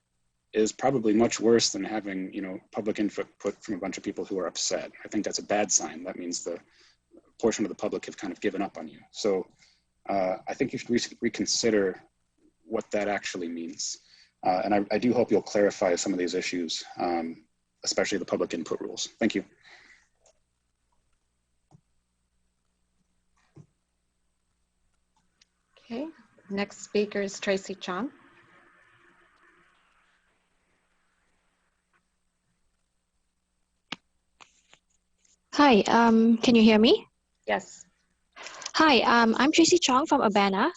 is probably much worse than having public input from a bunch of people who are upset. I think that's a bad sign. That means the portion of the public have kind of given up on you. So I think you should reconsider what that actually means. And I do hope you'll clarify some of these issues, especially the public input rules. Thank you. Okay, next speaker is Tracy Chong. Hi, can you hear me? Yes. Hi, I'm Tracy Chong from Urbana.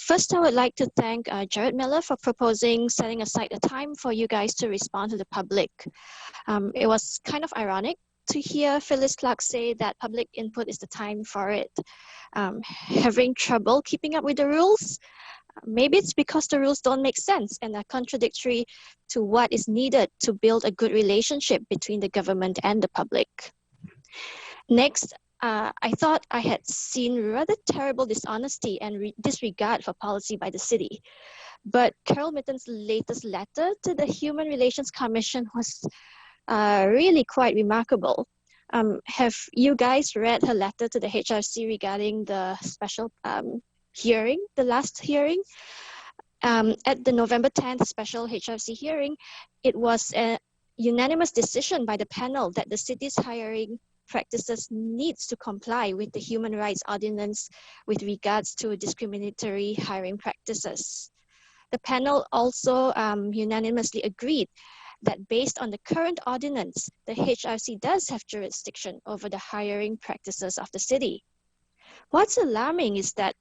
First, I would like to thank Jared Miller for proposing setting aside a time for you guys to respond to the public. It was kind of ironic to hear Phyllis Clark say that public input is the time for it. Having trouble keeping up with the rules? Maybe it's because the rules don't make sense and are contradictory to what is needed to build a good relationship between the government and the public. Next, I thought I had seen rather terrible dishonesty and disregard for policy by the city. But Carol Mitten's latest letter to the Human Relations Commission was really quite remarkable. Have you guys read her letter to the HRC regarding the special hearing, the last hearing? At the November 10th special HRC hearing, it was a unanimous decision by the panel that the city's hiring practices needs to comply with the Human Rights Ordinance with regards to discriminatory hiring practices. The panel also unanimously agreed that based on the current ordinance, the HRC does have jurisdiction over the hiring practices of the city. What's alarming is that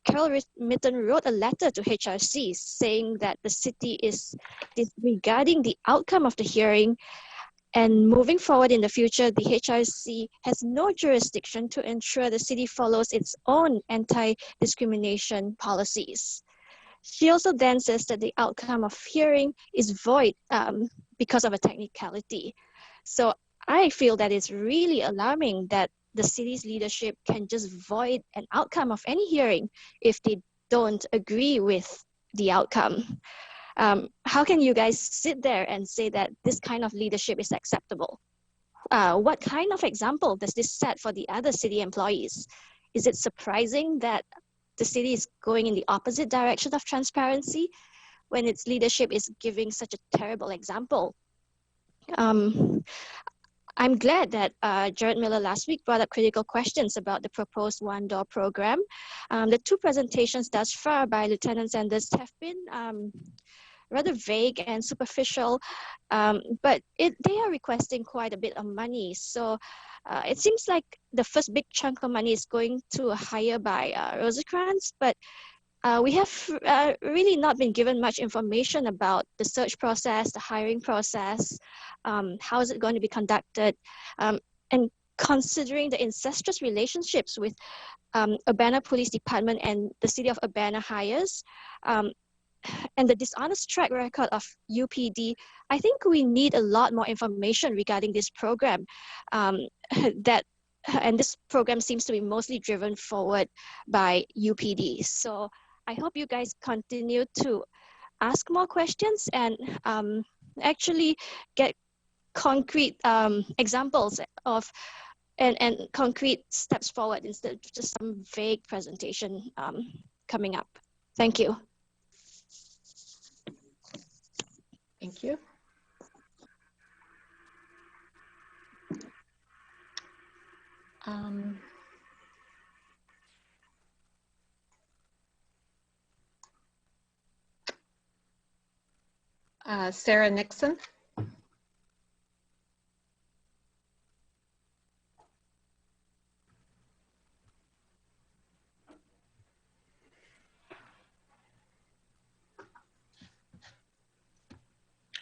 Carol Mitten wrote a letter to HRC saying that the city is disregarding the outcome of the hearing, and moving forward in the future, the HRC has no jurisdiction to ensure the city follows its own anti-discrimination policies. She also then says that the outcome of hearing is void because of a technicality. So I feel that it's really alarming that the city's leadership can just void an outcome of any hearing if they don't agree with the outcome. How can you guys sit there and say that this kind of leadership is acceptable? What kind of example does this set for the other city employees? Is it surprising that the city is going in the opposite direction of transparency when its leadership is giving such a terrible example? I'm glad that Jared Miller last week brought up critical questions about the proposed one-door program. The two presentations thus far by Lieutenant Sanders have been rather vague and superficial, but they are requesting quite a bit of money. So it seems like the first big chunk of money is going to hire by Rosecrans, but we have really not been given much information about the search process, the hiring process, how is it going to be conducted, and considering the incestuous relationships with Urbana Police Department and the City of Urbana hires, and the dishonest track record of UPD, I think we need a lot more information regarding this program. And this program seems to be mostly driven forward by UPD. So I hope you guys continue to ask more questions and actually get concrete examples of and concrete steps forward instead of just some vague presentation coming up. Thank you. Thank you. Sarah Nixon.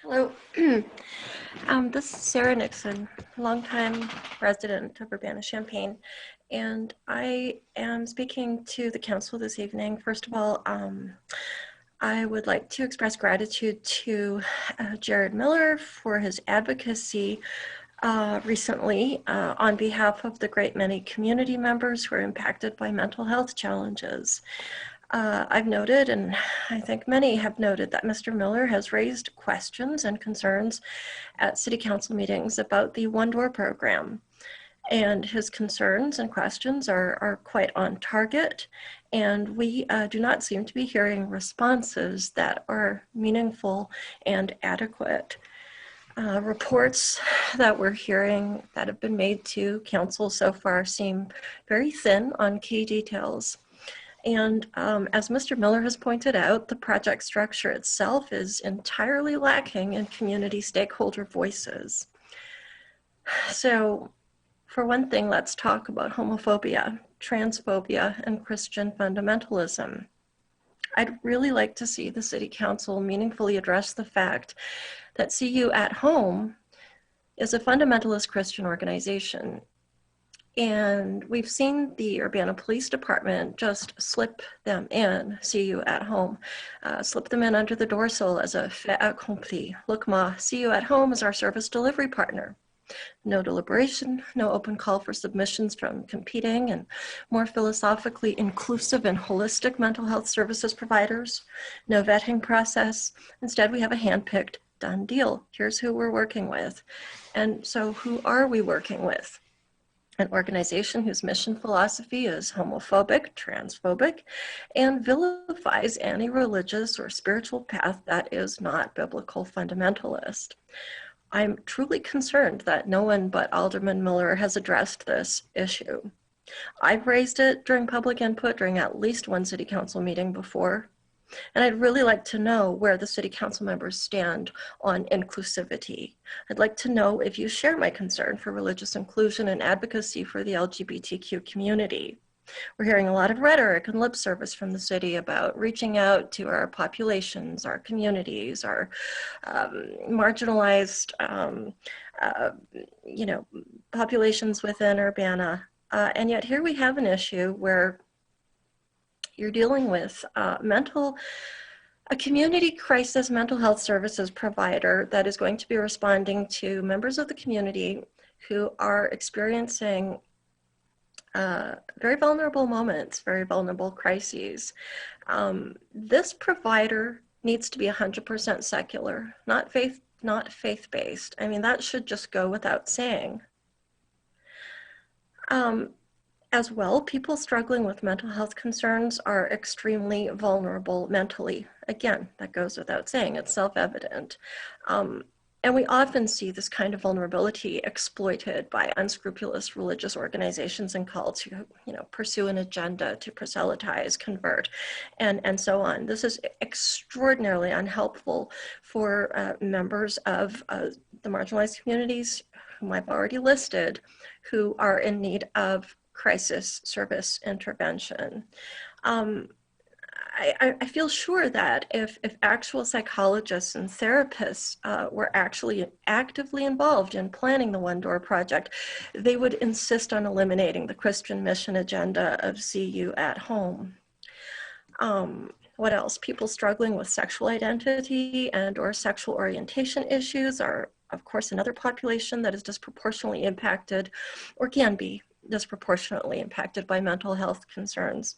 Hello, this is Sarah Nixon, longtime resident of Urbana-Champaign, and I am speaking to the council this evening. First of all, I would like to express gratitude to Jared Miller for his advocacy recently on behalf of the great many community members who are impacted by mental health challenges. I've noted, and I think many have noted, that Mr. Miller has raised questions and concerns at City Council meetings about the one-door program. And his concerns and questions are quite on target. And we do not seem to be hearing responses that are meaningful and adequate. Reports that we're hearing that have been made to council so far seem very thin on key details. And as Mr. Miller has pointed out, the project structure itself is entirely lacking in community stakeholder voices. So for one thing, let's talk about homophobia, transphobia, and Christian fundamentalism. I'd really like to see the City Council meaningfully address the fact that CU at Home is a fundamentalist Christian organization. And we've seen the Urbana Police Department just slip them in, CU at Home, slip them in under the dorsal as a fait accompli. Look, Ma, CU at Home is our service delivery partner. No deliberation, no open call for submissions from competing and more philosophically inclusive and holistic mental health services providers, no vetting process. Instead, we have a hand-picked done deal. Here's who we're working with. And so who are we working with? An organization whose mission philosophy is homophobic, transphobic, and vilifies any religious or spiritual path that is not biblical fundamentalist. I'm truly concerned that no one but Alderman Miller has addressed this issue. I've raised it during public input during at least one City Council meeting before, and I'd really like to know where the City Council members stand on inclusivity. I'd like to know if you share my concern for religious inclusion and advocacy for the LGBTQ community. We're hearing a lot of rhetoric and lip service from the city about reaching out to our populations, our communities, our marginalized, populations within Urbana. And yet here we have an issue where you're dealing with a community crisis mental health services provider that is going to be responding to members of the community who are experiencing very vulnerable moments, very vulnerable crises. This provider needs to be 100% secular, not faith-based. I mean, that should just go without saying. As well, people struggling with mental health concerns are extremely vulnerable mentally. Again, that goes without saying, it's self-evident. And we often see this kind of vulnerability exploited by unscrupulous religious organizations and cults who, pursue an agenda to proselytize, convert, and so on. This is extraordinarily unhelpful for members of the marginalized communities whom I've already listed, who are in need of crisis service intervention. I feel sure that if actual psychologists and therapists were actually actively involved in planning the One Door project, they would insist on eliminating the Christian mission agenda of CU at Home. What else? People struggling with sexual identity and or sexual orientation issues are, of course, another population that is disproportionately impacted or can be disproportionately impacted by mental health concerns.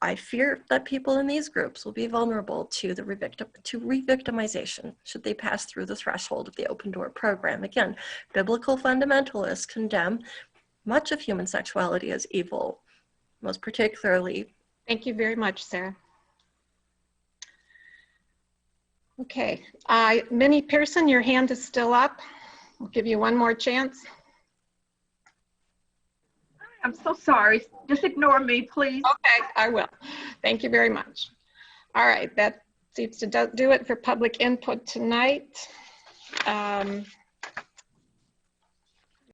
I fear that people in these groups will be vulnerable to re-victimization should they pass through the threshold of the Open Door program. Again, biblical fundamentalists condemn much of human sexuality as evil, most particularly. Thank you very much, Sarah. Okay, Minnie Pearson, your hand is still up. I'll give you one more chance. I'm so sorry. Just ignore me, please. Okay, I will. Thank you very much. All right, that seems to do it for public input tonight.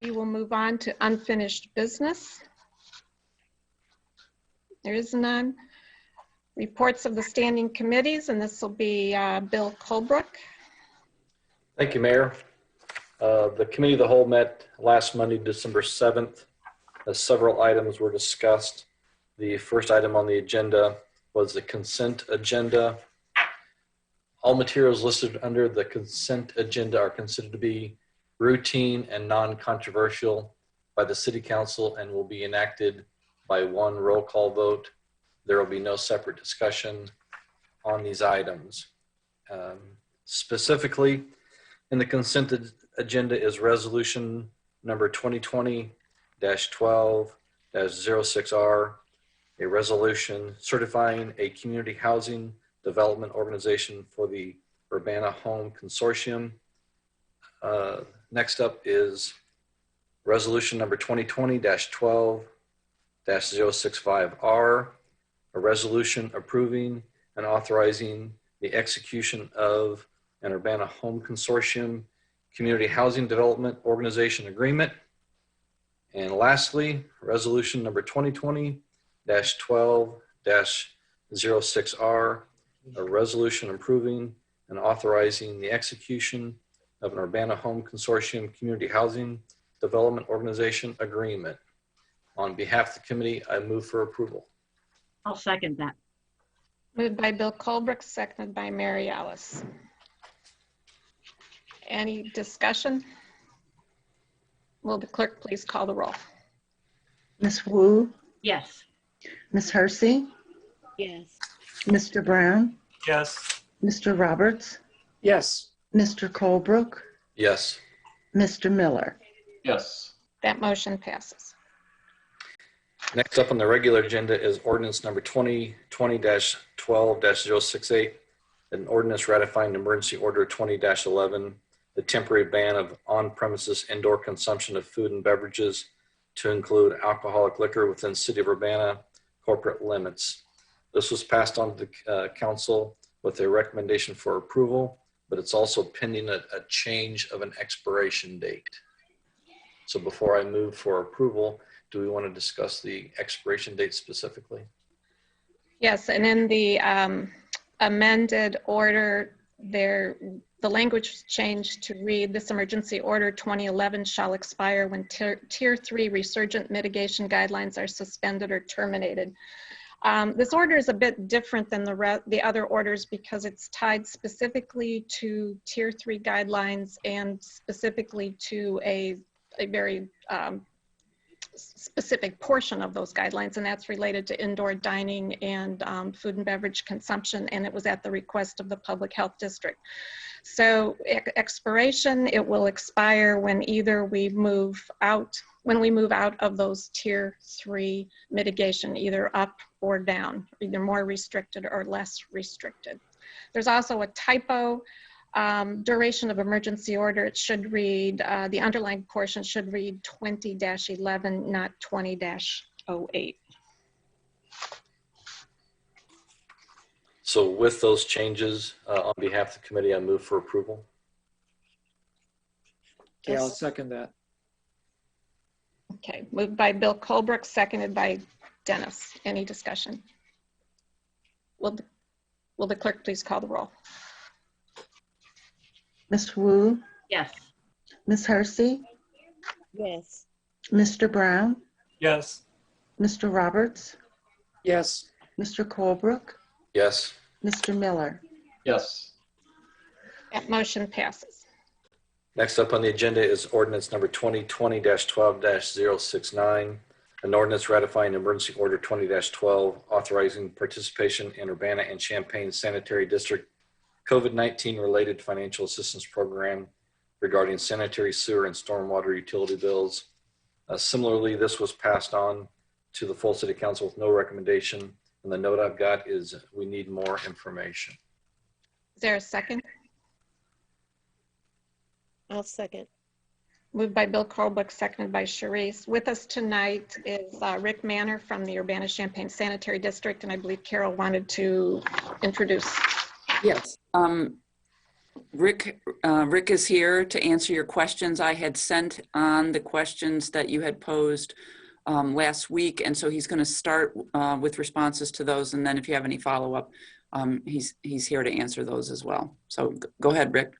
We will move on to unfinished business. There is none. Reports of the standing committees, and this will be Bill Colebrook. Thank you, Mayor. The Committee of the Whole met last Monday, December 7th. Several items were discussed. The first item on the agenda was the consent agenda. All materials listed under the consent agenda are considered to be routine and non-controversial by the City Council and will be enacted by one roll call vote. There will be no separate discussion on these items. Specifically, in the consent agenda is resolution number 2020-12-06R, a resolution certifying a community housing development organization for the Urbana Home Consortium. Next up is resolution number 2020-12-065R, a resolution approving and authorizing the execution of an Urbana Home Consortium Community Housing Development Organization Agreement. And lastly, resolution number 2020-12-06R, a resolution approving and authorizing the execution of an Urbana Home Consortium Community Housing Development Organization Agreement. On behalf of the committee, I move for approval. I'll second that. Moved by Bill Colbrook, seconded by Mary Alice. Any discussion? Will the clerk please call the roll? Ms. Wu, Yes. Ms. Hersey, Yes. Mr. Brown, Yes. Mr. Roberts, Yes. Mr. Colebrook, Yes. Mr. Miller. Yes. That motion passes. Next up on the regular agenda is ordinance number 2020-12-068, an ordinance ratifying emergency order 20-11, the temporary ban of on-premises indoor consumption of food and beverages to include alcoholic liquor within City of Urbana corporate limits. This was passed on to the council with a recommendation for approval, but it's also pending a change of an expiration date. So before I move for approval, do we want to discuss the expiration date specifically? Yes, and in the amended order, the language was changed to read, this emergency order 2011 shall expire when tier 3 resurgent mitigation guidelines are suspended or terminated. This order is a bit different than the other orders because it's tied specifically to tier 3 guidelines and specifically to a very specific portion of those guidelines, and that's related to indoor dining and food and beverage consumption, and it was at the request of the Public Health District. So expiration, it will expire when either we move out of those tier 3 mitigation, either up or down, either more restricted or less restricted. There's also a typo. Duration of emergency order, it should read, the underlying portion should read 20-11, not 20-08. So with those changes, on behalf of the committee, I move for approval. Okay, I'll second that. Okay, moved by Bill Colbrook, seconded by Dennis. Any discussion? Will the clerk please call the roll? Ms. Wu, Yes. Ms. Hersey, Yes. Mr. Brown, Yes. Mr. Roberts, Yes. Mr. Colebrook, Yes. Mr. Miller. Yes. That motion passes. Next up on the agenda is ordinance number 2020-12-069, an ordinance ratifying emergency order 20-12, authorizing participation in Urbana and Champaign Sanitary District COVID-19 related financial assistance program regarding sanitary, sewer, and stormwater utility bills. Similarly, this was passed on to the full city council with no recommendation. And the note I've got is we need more information. Is there a second? I'll second. Moved by Bill Colbrook, seconded by Charisse. With us tonight is Rick Manor from the Urbana-Champaign Sanitary District, and I believe Carol wanted to introduce. Yes. Rick is here to answer your questions. I had sent on the questions that you had posed last week, and so he's going to start with responses to those, and then if you have any follow-up, he's here to answer those as well. So go ahead, Rick.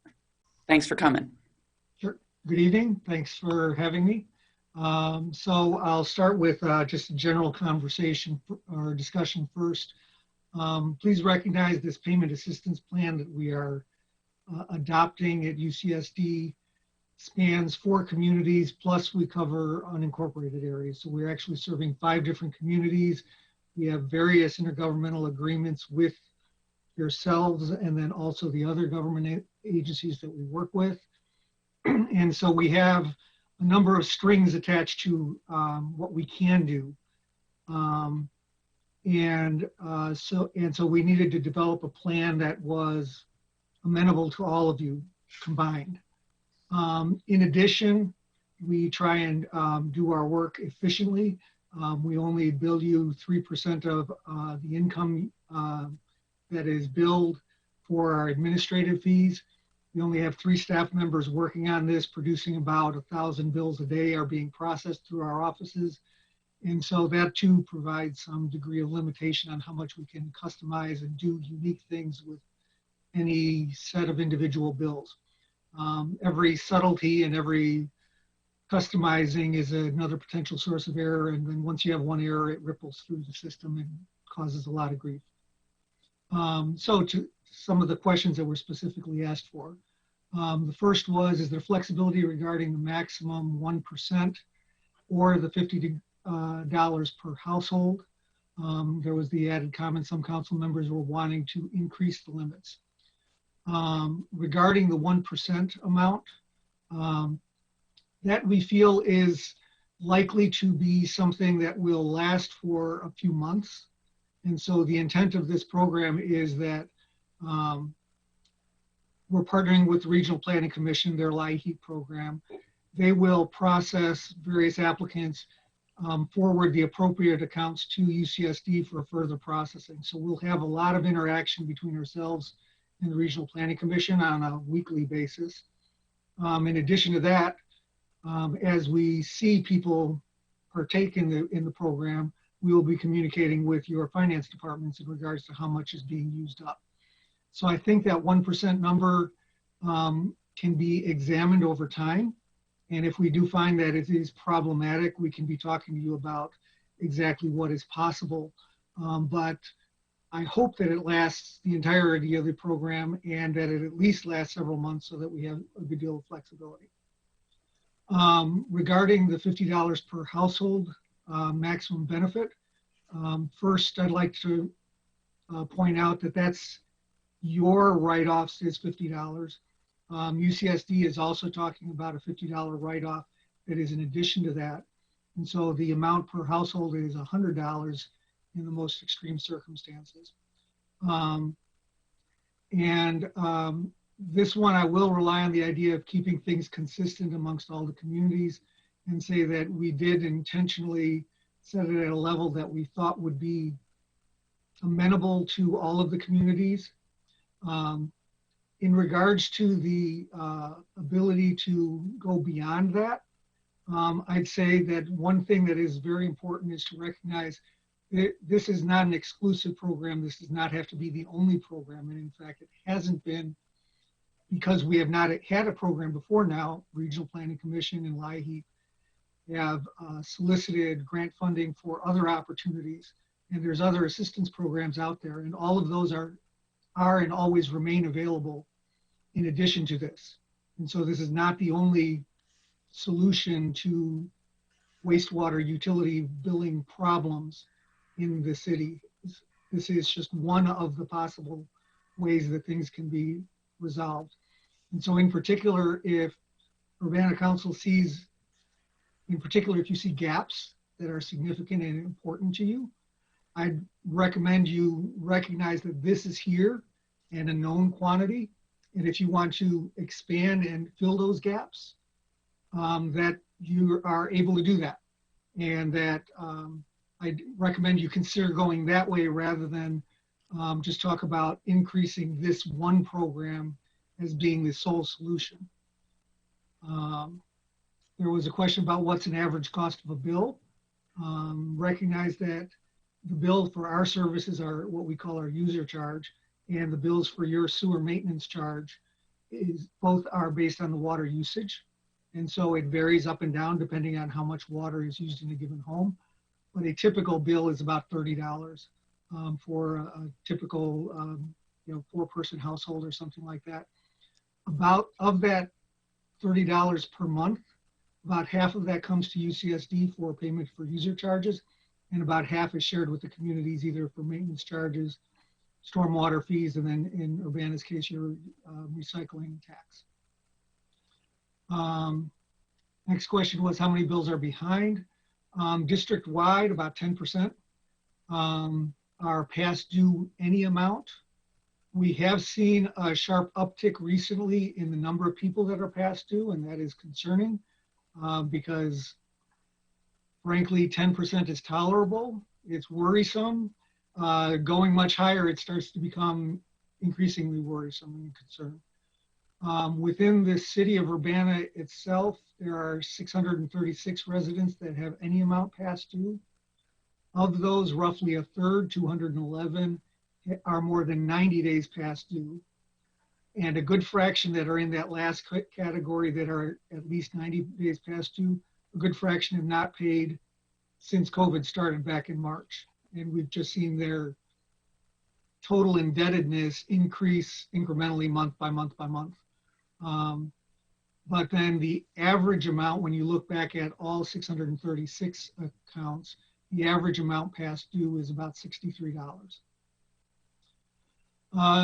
Thanks for coming. Sure. Good evening. Thanks for having me. So I'll start with just a general conversation or discussion first. Please recognize this payment assistance plan that we are adopting at UCSD spans 4 communities, plus we cover unincorporated areas. So we're actually serving 5 different communities. We have various intergovernmental agreements with yourselves and then also the other government agencies that we work with. And so we have a number of strings attached to what we can do. So we needed to develop a plan that was amenable to all of you combined. In addition, we try and do our work efficiently. We only bill you 3% of the income that is billed for our administrative fees. We only have 3 staff members working on this, producing about 1,000 bills a day are being processed through our offices. And so that too provides some degree of limitation on how much we can customize and do unique things with any set of individual bills. Every subtlety and every customizing is another potential source of error. And then once you have one error, it ripples through the system and causes a lot of grief. So to some of the questions that were specifically asked for. The first was, is there flexibility regarding the maximum 1% or the $50 per household? There was the added comment, some council members were wanting to increase the limits. Regarding the 1% amount, that we feel is likely to be something that will last for a few months. And so the intent of this program is that we're partnering with the Regional Planning Commission, their LIHEAP program. They will process various applicants, forward the appropriate accounts to UCSD for further processing. So we'll have a lot of interaction between ourselves and the Regional Planning Commission on a weekly basis. In addition to that, as we see people partake in the program, we will be communicating with your finance departments in regards to how much is being used up. So I think that 1% number can be examined over time. And if we do find that it is problematic, we can be talking to you about exactly what is possible. But I hope that it lasts the entirety of the program and that it at least lasts several months so that we have a good deal of flexibility. Regarding the $50 per household maximum benefit, first I'd like to point out that that's your write-offs is $50. UCSD is also talking about a $50 write-off that is in addition to that. And so the amount per household is $100 in the most extreme circumstances. This one, I will rely on the idea of keeping things consistent amongst all the communities and say that we did intentionally set it at a level that we thought would be amenable to all of the communities. In regards to the ability to go beyond that, I'd say that one thing that is very important is to recognize that this is not an exclusive program. This does not have to be the only program. And in fact, it hasn't been because we have not had a program before now. Regional Planning Commission and LIHEAP have solicited grant funding for other opportunities. And there's other assistance programs out there. And all of those are and always remain available in addition to this. And so this is not the only solution to wastewater utility billing problems in the city. This is just one of the possible ways that things can be resolved. And so in particular, if Urbana Council sees, in particular, if you see gaps that are significant and important to you, I'd recommend you recognize that this is here and a known quantity. And if you want to expand and fill those gaps, that you are able to do that. And that I'd recommend you consider going that way rather than just talk about increasing this one program as being the sole solution. There was a question about what's an average cost of a bill. Recognize that the bill for our services are what we call our user charge, and the bills for your sewer maintenance charge both are based on the water usage. And so it varies up and down depending on how much water is used in a given home. But a typical bill is about $30 for a typical 4-person household or something like that. Of that $30 per month, about half of that comes to UCSD for payment for user charges, and about half is shared with the communities either for maintenance charges, stormwater fees, and then in Urbana's case, your recycling tax. Next question was how many bills are behind? District-wide, about 10% are past due any amount. We have seen a sharp uptick recently in the number of people that are past due, and that is concerning because frankly, 10% is tolerable. It's worrisome. Going much higher, it starts to become increasingly worrisome and concerned. Within the city of Urbana itself, there are 636 residents that have any amount past due. Of those, roughly a third, 211, are more than 90 days past due. And a good fraction that are in that last category that are at least 90 days past due, a good fraction have not paid since COVID started back in March. And we've just seen their total indebtedness increase incrementally month by month by month. But then the average amount, when you look back at all 636 accounts, the average amount past due is about $63.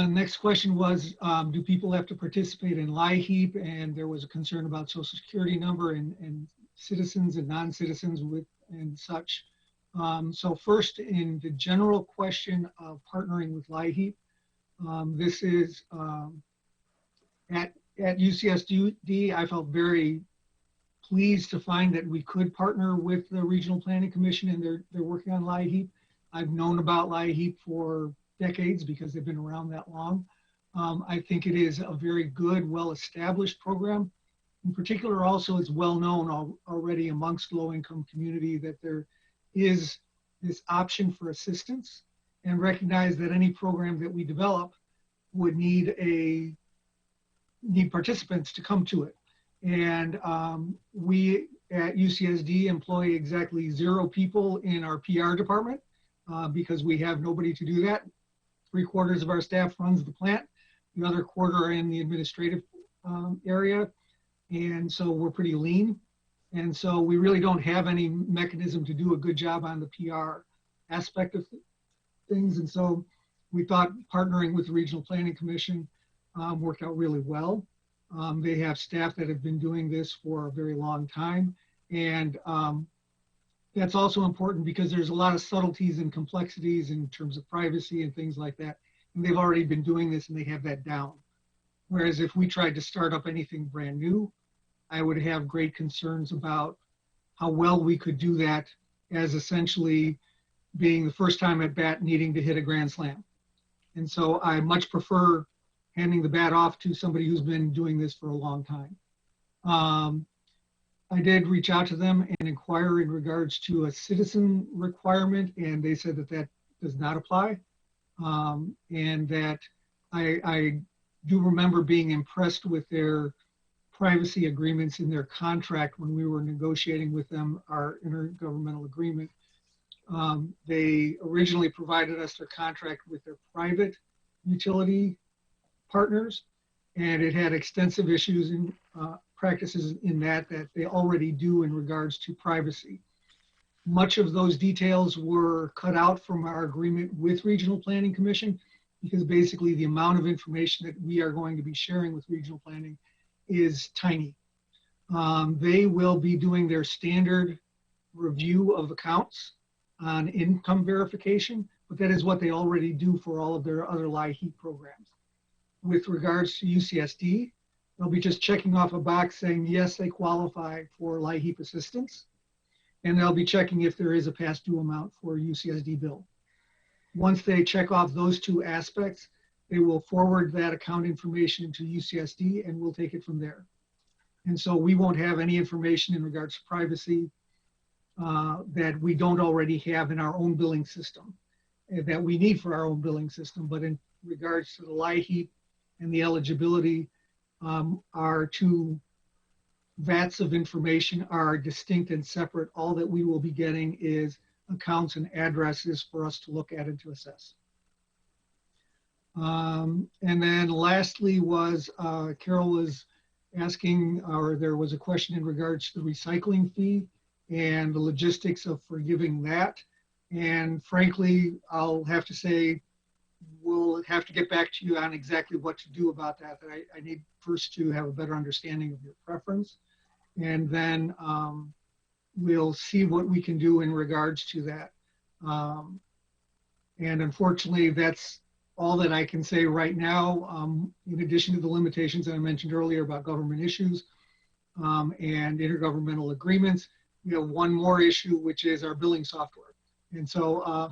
Next question was, do people have to participate in LIHEAP? And there was a concern about Social Security number and citizens and non-citizens with and such. So first, in the general question of partnering with LIHEAP, this is at UCSD, I felt very pleased to find that we could partner with the Regional Planning Commission, and they're working on LIHEAP. I've known about LIHEAP for decades because they've been around that long. I think it is a very good, well-established program. In particular, also, it's well known already amongst low-income community that there is this option for assistance, and recognize that any program that we develop would need participants to come to it. And we at UCSD employ exactly 0 people in our PR department because we have nobody to do that. 3/4 of our staff runs the plant. The other quarter are in the administrative area. And so we're pretty lean. And so we really don't have any mechanism to do a good job on the PR aspect of things. And so we thought partnering with the Regional Planning Commission worked out really well. They have staff that have been doing this for a very long time. And that's also important because there's a lot of subtleties and complexities in terms of privacy and things like that. And they've already been doing this and they have that down. Whereas if we tried to start up anything brand new, I would have great concerns about how well we could do that as essentially being the first time at bat needing to hit a grand slam. And so I much prefer handing the bat off to somebody who's been doing this for a long time. I did reach out to them and inquire in regards to a citizen requirement, and they said that that does not apply. And that I do remember being impressed with their privacy agreements in their contract when we were negotiating with them our intergovernmental agreement. They originally provided us their contract with their private utility partners, and it had extensive issues and practices in that they already do in regards to privacy. Much of those details were cut out from our agreement with Regional Planning Commission because basically the amount of information that we are going to be sharing with Regional Planning is tiny. They will be doing their standard review of accounts on income verification, but that is what they already do for all of their other LIHEAP programs. With regards to UCSD, they'll be just checking off a box saying, yes, they qualify for LIHEAP assistance. And they'll be checking if there is a past due amount for a UCSD bill. Once they check off those 2 aspects, they will forward that account information to UCSD and we'll take it from there. And so we won't have any information in regards to privacy that we don't already have in our own billing system, that we need for our own billing system. But in regards to the LIHEAP and the eligibility, our 2 vats of information are distinct and separate. All that we will be getting is accounts and addresses for us to look at and to assess. And then lastly was, Carol was asking, or there was a question in regards to the recycling fee and the logistics of forgiving that. And frankly, I'll have to say, we'll have to get back to you on exactly what to do about that. I need first to have a better understanding of your preference. and then we'll see what we can do in regards to that. And unfortunately, that's all that I can say right now, in addition to the limitations that I mentioned earlier about government issues and intergovernmental agreements. We have one more issue, which is our billing software. And so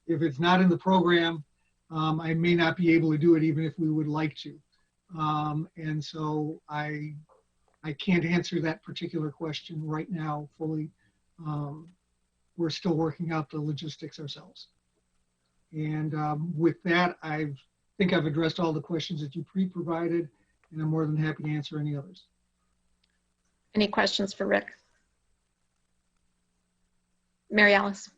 if it's not in the program, I may not be able to do it even if we would like to. And so I can't answer that particular question right now fully. We're still working out the logistics ourselves. And with that, I think I've addressed all the questions that you pre-provided, and I'm more than happy to answer any others. Any questions for Rick? Mary Alice.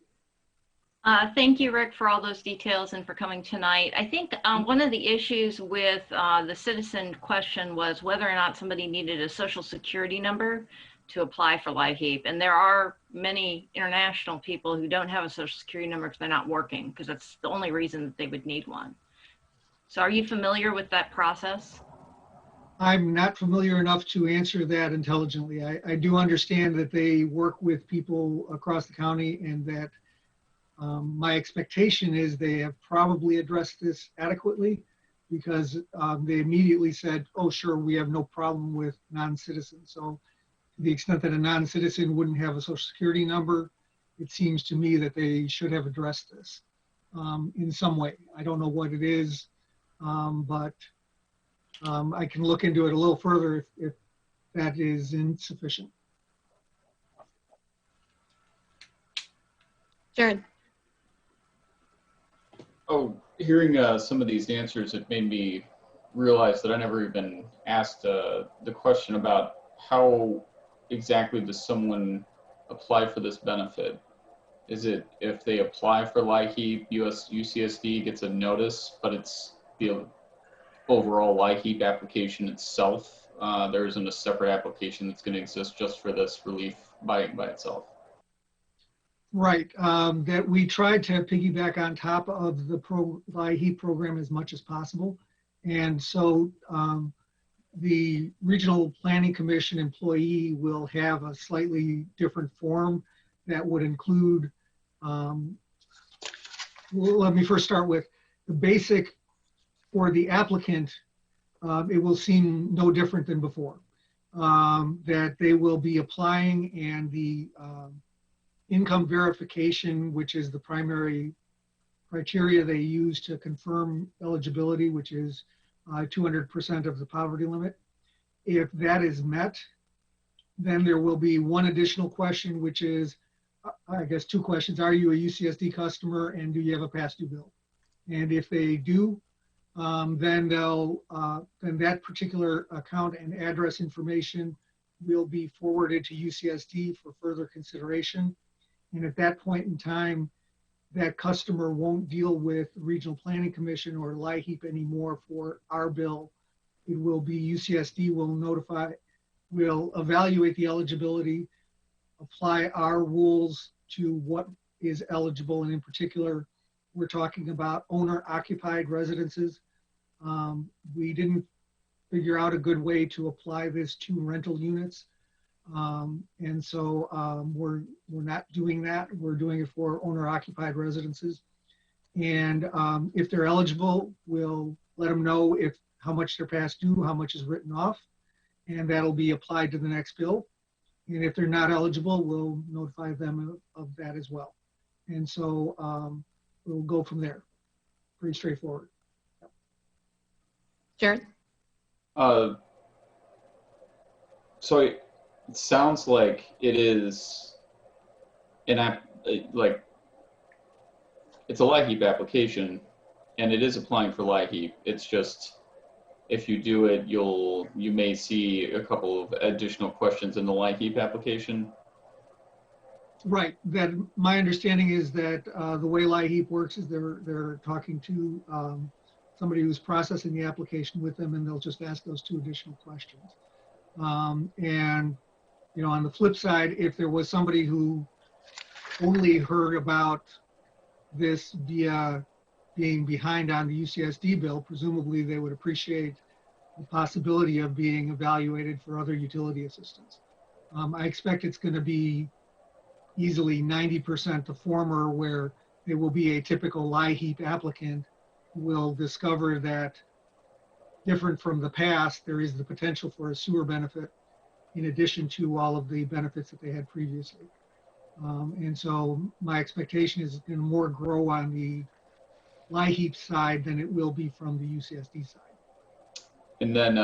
Thank you, Rick, for all those details and for coming tonight. I think one of the issues with the citizen question was whether or not somebody needed a social security number to apply for LIHEAP. And there are many international people who don't have a social security number because they're not working, because that's the only reason that they would need one. So are you familiar with that process? I'm not familiar enough to answer that intelligently. I do understand that they work with people across the county, and that my expectation is they have probably addressed this adequately, because they immediately said, oh, sure, we have no problem with non-citizens. So to the extent that a non-citizen wouldn't have a social security number, it seems to me that they should have addressed this in some way. I don't know what it is, but I can look into it a little further if that is insufficient. Jared. Oh, hearing some of these answers, it made me realize that I never even asked the question about how exactly does someone apply for this benefit? Is it if they apply for LIHEAP, UCSD gets a notice, but it's the overall LIHEAP application itself? There isn't a separate application that's going to exist just for this relief by itself. Right, that we tried to piggyback on top of the LIHEAP program as much as possible. And so the Regional Planning Commission employee will have a slightly different form that would include, well, let me first start with the basic for the applicant. It will seem no different than before, that they will be applying, and the income verification, which is the primary criteria they use to confirm eligibility, which is 200% of the poverty limit. If that is met, then there will be one additional question, which is, I guess, two questions. Are you a UCSD customer, and do you have a past due bill? And if they do, then that particular account and address information will be forwarded to UCSD for further consideration. And at that point in time, that customer won't deal with Regional Planning Commission or LIHEAP anymore for our bill. It will be UCSD will evaluate the eligibility, apply our rules to what is eligible. And in particular, we're talking about owner-occupied residences. We didn't figure out a good way to apply this to rental units. And so we're not doing that. We're doing it for owner-occupied residences. And if they're eligible, we'll let them know how much they're past due, how much is written off, and that'll be applied to the next bill. And if they're not eligible, we'll notify them of that as well. And so we'll go from there. Pretty straightforward. Jared? So it sounds like it is it's a LIHEAP application, and it is applying for LIHEAP. It's just, if you do it, you may see a couple of additional questions in the LIHEAP application. Right. That my understanding is that the way LIHEAP works is they're talking to somebody who's processing the application with them, and they'll just ask those two additional questions. And you know, on the flip side, if there was somebody who only heard about this via being behind on the UCSD bill, presumably they would appreciate the possibility of being evaluated for other utility assistance. I expect it's going to be easily 90% the former, where it will be a typical LIHEAP applicant who will discover that, different from the past, there is the potential for a sewer benefit in addition to all of the benefits that they had previously. And so my expectation is it's going to more grow on the LIHEAP side than it will be from the UCSD side. And then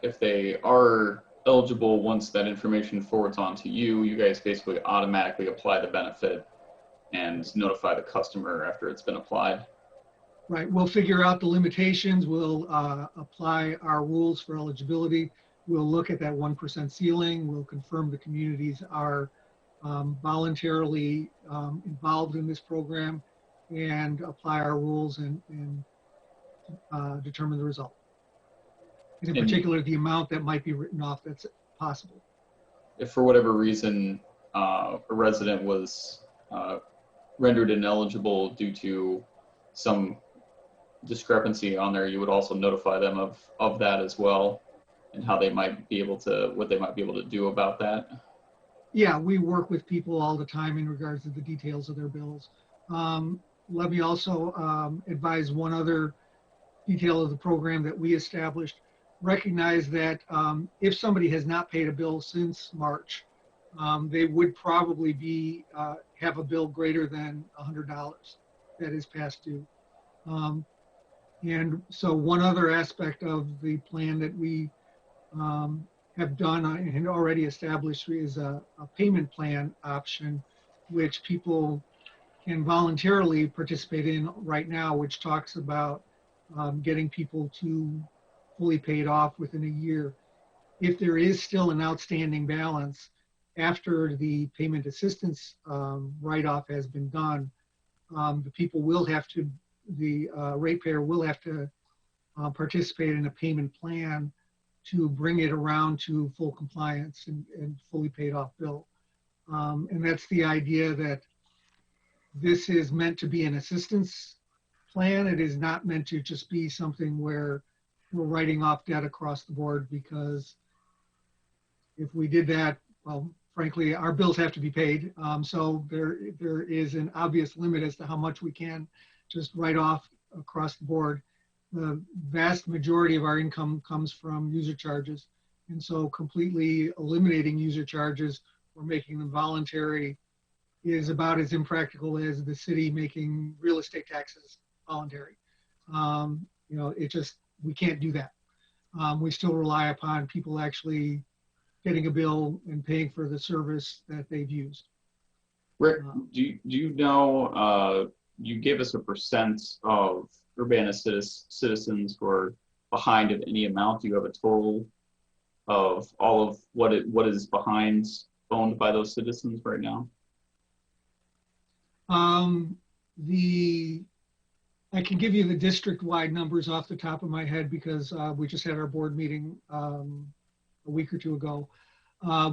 if they are eligible, once that information forwards on to you, you guys basically automatically apply the benefit and notify the customer after it's been applied. Right, we'll figure out the limitations, we'll apply our rules for eligibility, we'll look at that 1% ceiling, we'll confirm the communities are voluntarily involved in this program, and apply our rules and determine the result. And in particular, the amount that might be written off that's possible. If for whatever reason a resident was rendered ineligible due to some discrepancy on there, you would also notify them of that as well, and how they might be able to, what they might be able to do about that. Yeah, we work with people all the time in regards to the details of their bills. Let me also advise one other detail of the program that we established. Recognize that if somebody has not paid a bill since March, they would probably have a bill greater than $100 that is past due. And so one other aspect of the plan that we have done and already established is a payment plan option, which people can voluntarily participate in right now, which talks about getting people to fully paid off within a year. If there is still an outstanding balance after the payment assistance write-off has been done, the people will have to, the ratepayer will have to participate in a payment plan to bring it around to full compliance and fully paid off bill. And that's the idea, that this is meant to be an assistance plan. It is not meant to just be something where we're writing off debt across the board, because if we did that, well, frankly, our bills have to be paid. So there is an obvious limit as to how much we can just write off across the board. The vast majority of our income comes from user charges. And so completely eliminating user charges or making them voluntary is about as impractical as the city making real estate taxes voluntary. You know, it just, we can't do that. We still rely upon people actually getting a bill and paying for the service that they've used. Rick, do you know, you gave us a percent of Urbana citizens who are behind of any amount. Do you have a total of all of what is behind owned by those citizens right now? I can give you the district-wide numbers off the top of my head, because we just had our board meeting a week or two ago.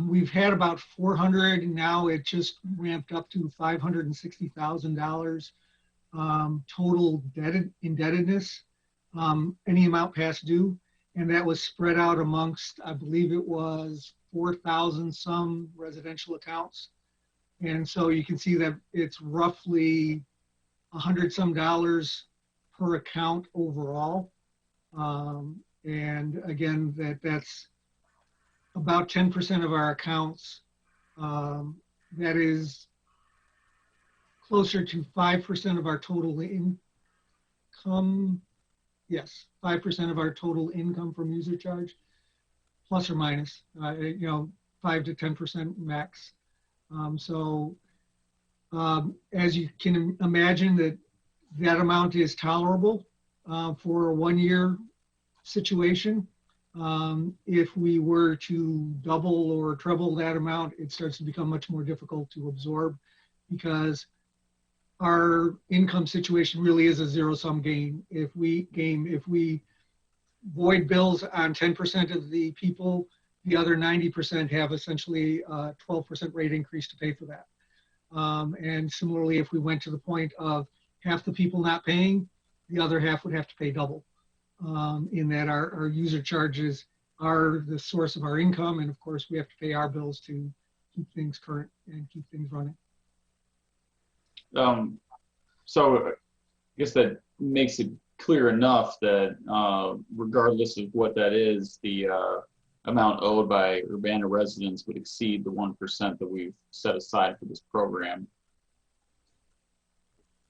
We've had about 400, and now it just ramped up to $560,000 total indebtedness, any amount past due. And that was spread out amongst, I believe it was 4,000 some residential accounts. And so you can see that it's roughly $100 some per account overall. And again, that's about 10% of our accounts. That is closer to 5% of our total income. Yes, 5% of our total income from user charge, plus or minus, you know, 5 to 10% max. As you can imagine, that amount is tolerable for a 1-year situation. If we were to double or treble that amount, it starts to become much more difficult to absorb, because our income situation really is a zero-sum game. If we void bills on 10% of the people, the other 90% have essentially a 12% rate increase to pay for that. And similarly, if we went to the point of half the people not paying, the other half would have to pay double. In that our user charges are the source of our income, and of course we have to pay our bills to keep things current and keep things running. So I guess that makes it clear enough that regardless of what that is, the amount owed by Urbana residents would exceed the 1% that we've set aside for this program.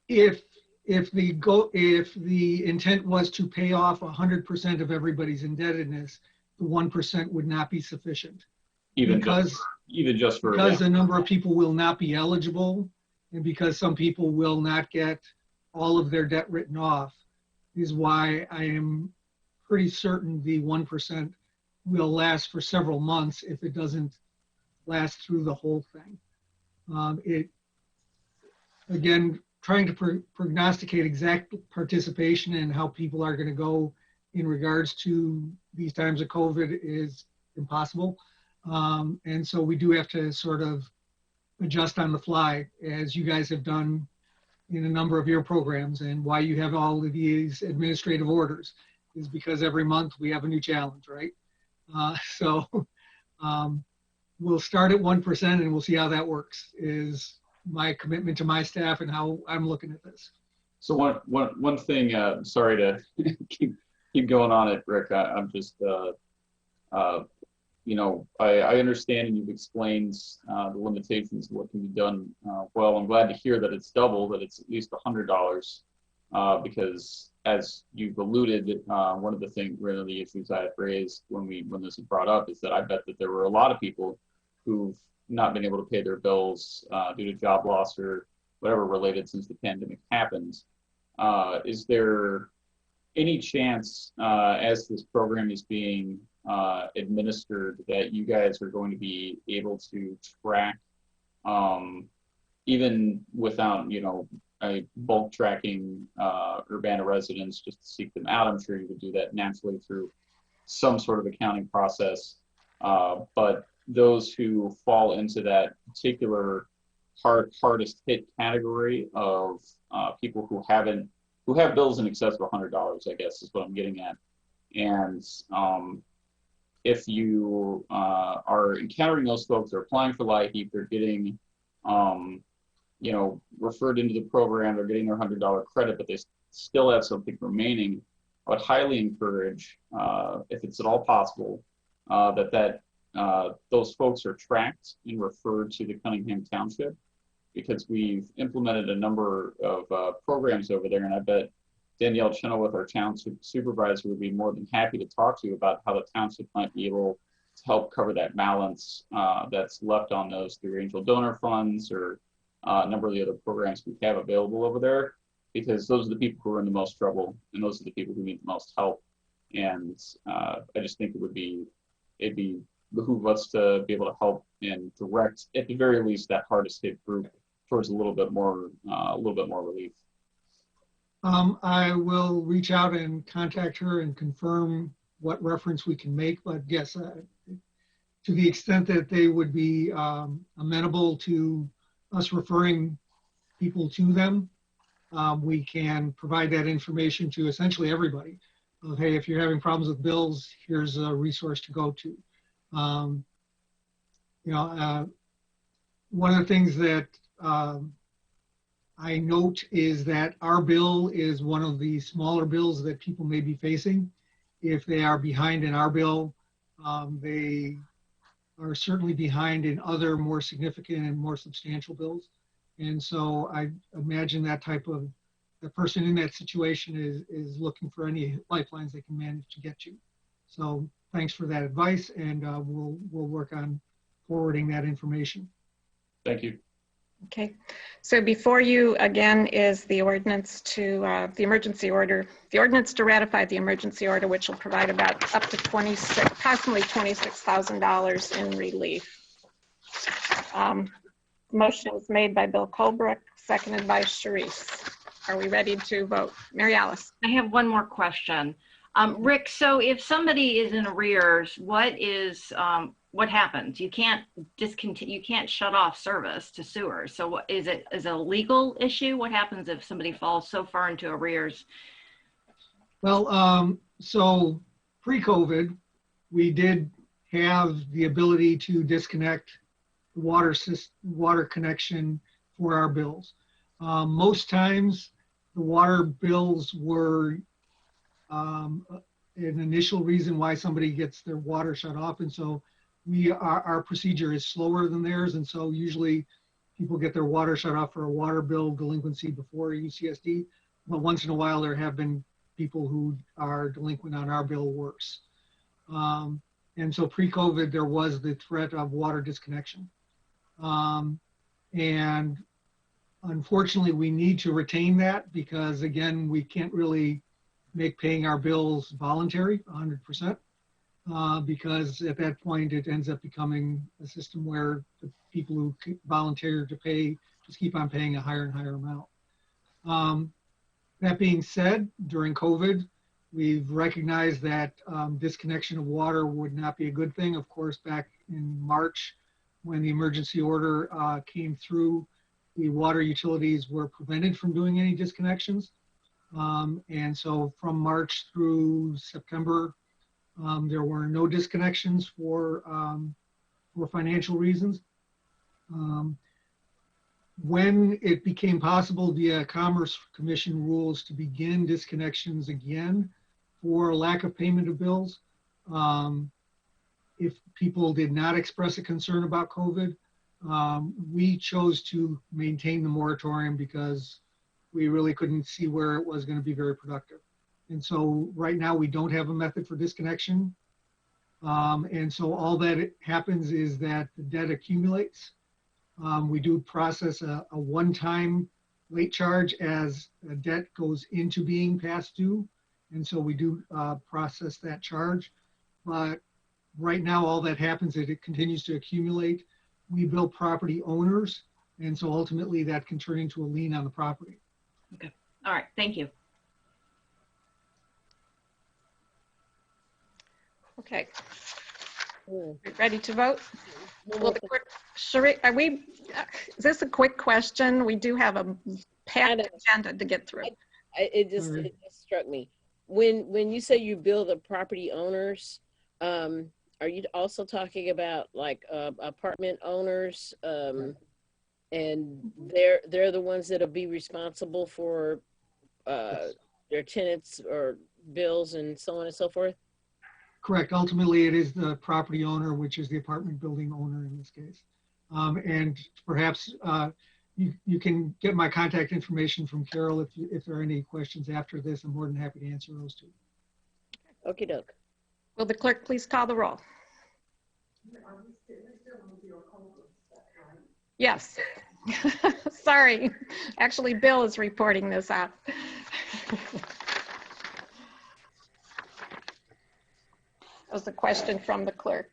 If the intent was to pay off 100% of everybody's indebtedness, the 1% would not be sufficient. Because a number of people will not be eligible, and because some people will not get all of their debt written off, is why I am pretty certain the 1% will last for several months if it doesn't last through the whole thing. Again, trying to prognosticate exact participation and how people are going to go in regards to these times of COVID is impossible. And so we do have to sort of adjust on the fly, as you guys have done in a number of your programs, and why you have all of these administrative orders is because every month we have a new challenge, right? We'll start at 1% and we'll see how that works, is my commitment to my staff and how I'm looking at this. So one thing, sorry to keep going on it, Rick. I'm just, I understand and you've explained the limitations of what can be done. Well, I'm glad to hear that it's double, that it's at least $100, because as you've alluded, one of the issues I had raised when this was brought up is that I bet that there were a lot of people who've not been able to pay their bills due to job loss or whatever related since the pandemic happened. Is there any chance, as this program is being administered, that you guys are going to be able to track, even without, bulk tracking Urbana residents just to seek them out? I'm sure you would do that naturally through some sort of accounting process. But those who fall into that particular hardest hit category of people who have bills in excess of $100, I guess is what I'm getting at. And if you are encountering those folks, they're applying for LIHEAP, they're getting, referred into the program, they're getting their $100 credit, but they still have something remaining, I would highly encourage, if it's at all possible, that those folks are tracked and referred to the Cunningham Township, because we've implemented a number of programs over there, and I bet Danielle Chenoweth, our township supervisor, would be more than happy to talk to you about how the township might be able to help cover that balance that's left on those through angel donor funds or a number of the other programs we have available over there, because those are the people who are in the most trouble, and those are the people who need the most help. And I just think it'd behoove us to be able to help and direct, at the very least, that hardest hit group towards a little bit more relief. I will reach out and contact her and confirm what reference we can make, but yes, to the extent that they would be amenable to us referring people to them, we can provide that information to essentially everybody. Hey, if you're having problems with bills, here's a resource to go to. One of the things that I note is that our bill is one of the smaller bills that people may be facing. If they are behind in our bill, they are certainly behind in other more significant and more substantial bills. And so I imagine the person in that situation is looking for any lifelines they can manage to get you. So thanks for that advice, and we'll work on forwarding that information. Thank you. Okay, so before you again is the ordinance to the emergency order, the ordinance to ratify the emergency order, which will provide about up to possibly $26,000 in relief. Motion was made by Bill Colbrook, seconded by Sharice. Are we ready to vote? Mary Alice. I have one more question. Rick, so if somebody is in arrears, what happens? You can't discontinue, you can't shut off service to sewers. So what is it a legal issue? What happens if somebody falls so far into arrears? Well, so pre-COVID, we did have the ability to disconnect water connection for our bills. Most times the water bills were an initial reason why somebody gets their water shut off. And so our procedure is slower than theirs. And so usually people get their water shut off for a water bill delinquency before UCSD. But once in a while, there have been people who are delinquent on our bill worse. And so pre-COVID, there was the threat of water disconnection. And unfortunately, we need to retain that because, again, we can't really make paying our bills voluntary 100%, because at that point, it ends up becoming a system where the people who volunteer to pay just keep on paying a higher and higher amount. That being said, during COVID, we've recognized that disconnection of water would not be a good thing. Of course, back in March, when the emergency order came through, the water utilities were prevented from doing any disconnections. And so from March through September, there were no disconnections for financial reasons. When it became possible via Commerce Commission rules to begin disconnections again for lack of payment of bills, if people did not express a concern about COVID, we chose to maintain the moratorium because we really couldn't see where it was going to be very productive. And so right now we don't have a method for disconnection. And so all that happens is that the debt accumulates. We do process a one-time late charge as a debt goes into being past due. And so we do process that charge. But right now, all that happens is it continues to accumulate. We bill property owners. And so ultimately that can turn into a lien on the property. Okay. All right. Thank you. Okay. Ready to vote? Well, the quick, Sheree, is this a quick question? We do have a packed agenda to get through. It just struck me. When you say you bill the property owners, are you also talking about like apartment owners? And they're the ones that'll be responsible for their tenants or bills and so on and so forth? Correct. Ultimately, it is the property owner, which is the apartment building owner in this case. And perhaps you can get my contact information from Carol if there are any questions after this. I'm more than happy to answer those too. Okie doke. Will the clerk please call the roll? Yes. Sorry. Actually, Bill is reporting this out. That was a question from the clerk.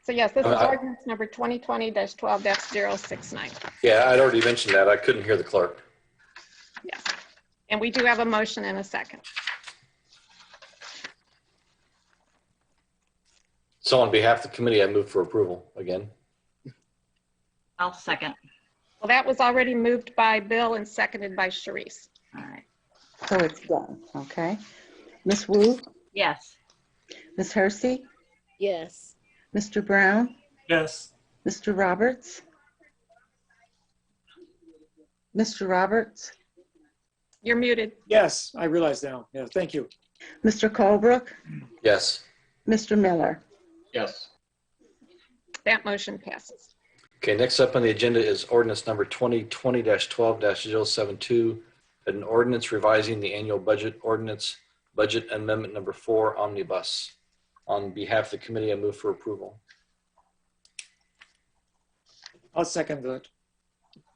So yes, this is ordinance number 2020-12-069. Yeah, I'd already mentioned that. I couldn't hear the clerk. Yes. And we do have a motion and a second. So on behalf of the committee, I move for approval again. I'll second. Well, that was already moved by Bill and seconded by Sharice. All right. So it's done, okay? Ms. Wu? Yes. Ms. Hersey? Yes. Mr. Brown? Yes. Mr. Roberts? Mr. Roberts? You're muted. Yes, I realize now. Yeah, thank you. Mr. Colebrook? Yes. Mr. Miller? Yes. That motion passes. Okay, next up on the agenda is ordinance number 2020-12-072, an ordinance revising the annual budget ordinance, budget amendment number 4, omnibus. On behalf of the committee, I move for approval. I'll second that.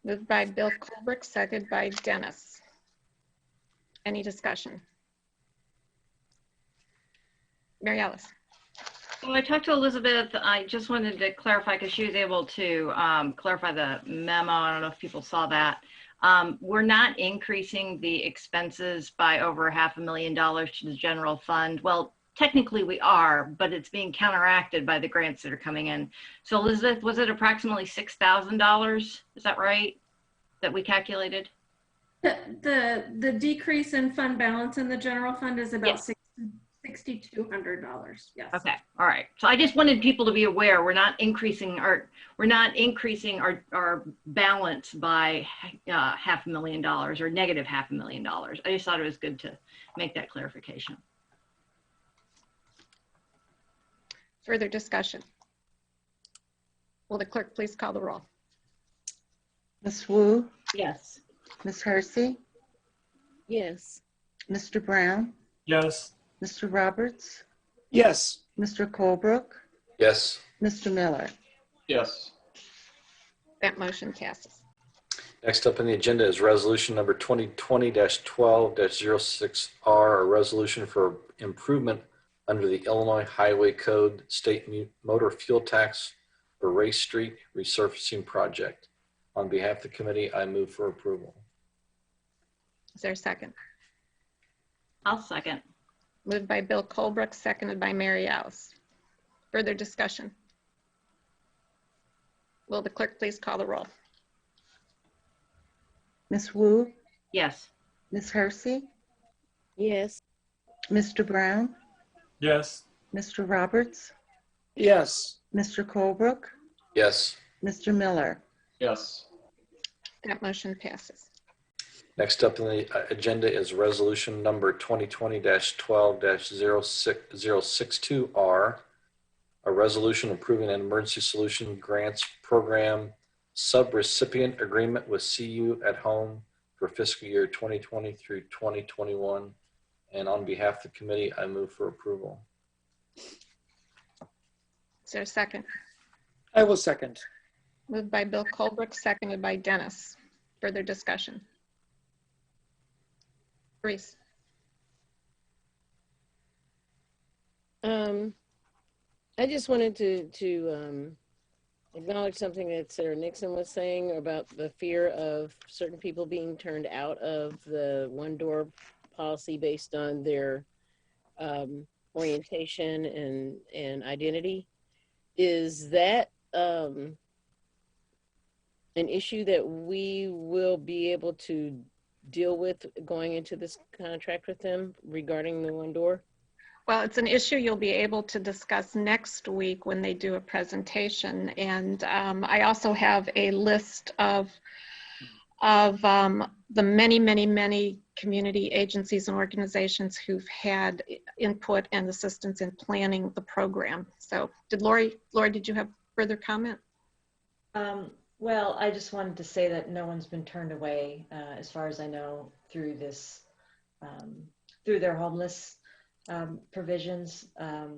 Moved by Bill Colebrook, seconded by Dennis. Any discussion? Mary Alice. Well, I talked to Elizabeth. I just wanted to clarify because she was able to clarify the memo. I don't know if people saw that. We're not increasing the expenses by over $500,000 to the general fund. Well, technically we are, but it's being counteracted by the grants that are coming in. So Elizabeth, was it approximately $6,000? Is that right? That we calculated? The decrease in fund balance in the general fund is about Yes. $6,200. Yes. Okay. All right. So I just wanted people to be aware we're not increasing we're not increasing our balance by $500,000 or negative $500,000. I just thought it was good to make that clarification. Further discussion? Will the clerk please call the roll? Ms. Wu, Yes. Ms. Hersey, Yes. Mr. Brown, Yes. Mr. Roberts, Yes. Mr. Colebrook, Yes. Mr. Miller. Yes. That motion passes. Next up on the agenda is resolution number 2020-12-06R, a resolution for improvement under the Illinois Highway Code State Motor Fuel Tax for Race Street Resurfacing Project. On behalf of the committee, I move for approval. Is there a second? I'll second. Moved by Bill Colebrook, seconded by Mary Alice. Further discussion? Will the clerk please call the roll? Ms. Wu, Yes. Ms. Hersey, Yes. Mr. Brown, Yes. Mr. Roberts, Yes. Mr. Colebrook, Yes. Mr. Miller. Yes. That motion passes. Next up on the agenda is resolution number 2020-12-0662R, a resolution approving an emergency solution grants program subrecipient agreement with CU at Home for fiscal year 2020 through 2021. And on behalf of the committee, I move for approval. Is there a second? I will second. Moved by Bill Colebrook, seconded by Dennis. Further discussion? Reese? I just wanted to acknowledge something that Sarah Nixon was saying about the fear of certain people being turned out of the one-door policy based on their orientation and identity. Is that an issue that we will be able to deal with going into this contract with them regarding the one door? Well, it's an issue you'll be able to discuss next week when they do a presentation. And I also have a list of the many community agencies and organizations who've had input and assistance in planning the program. So did Lori, did you have further comment? Well, I just wanted to say that no one's been turned away, as far as I know, through this, through their homeless provisions.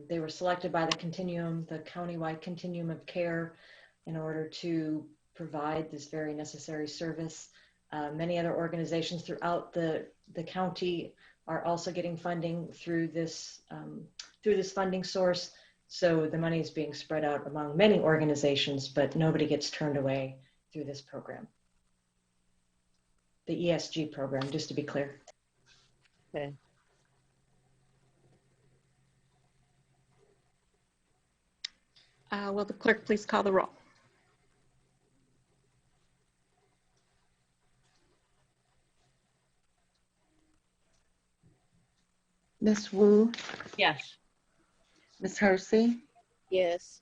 They were selected by the continuum, the countywide continuum of care, in order to provide this very necessary service. Many other organizations throughout the county are also getting funding through this funding source. So the money is being spread out among many organizations, but nobody gets turned away through this program. The ESG program, just to be clear. Okay. Will the clerk please call the roll? Ms. Wu, Yes. Ms. Hersey, Yes.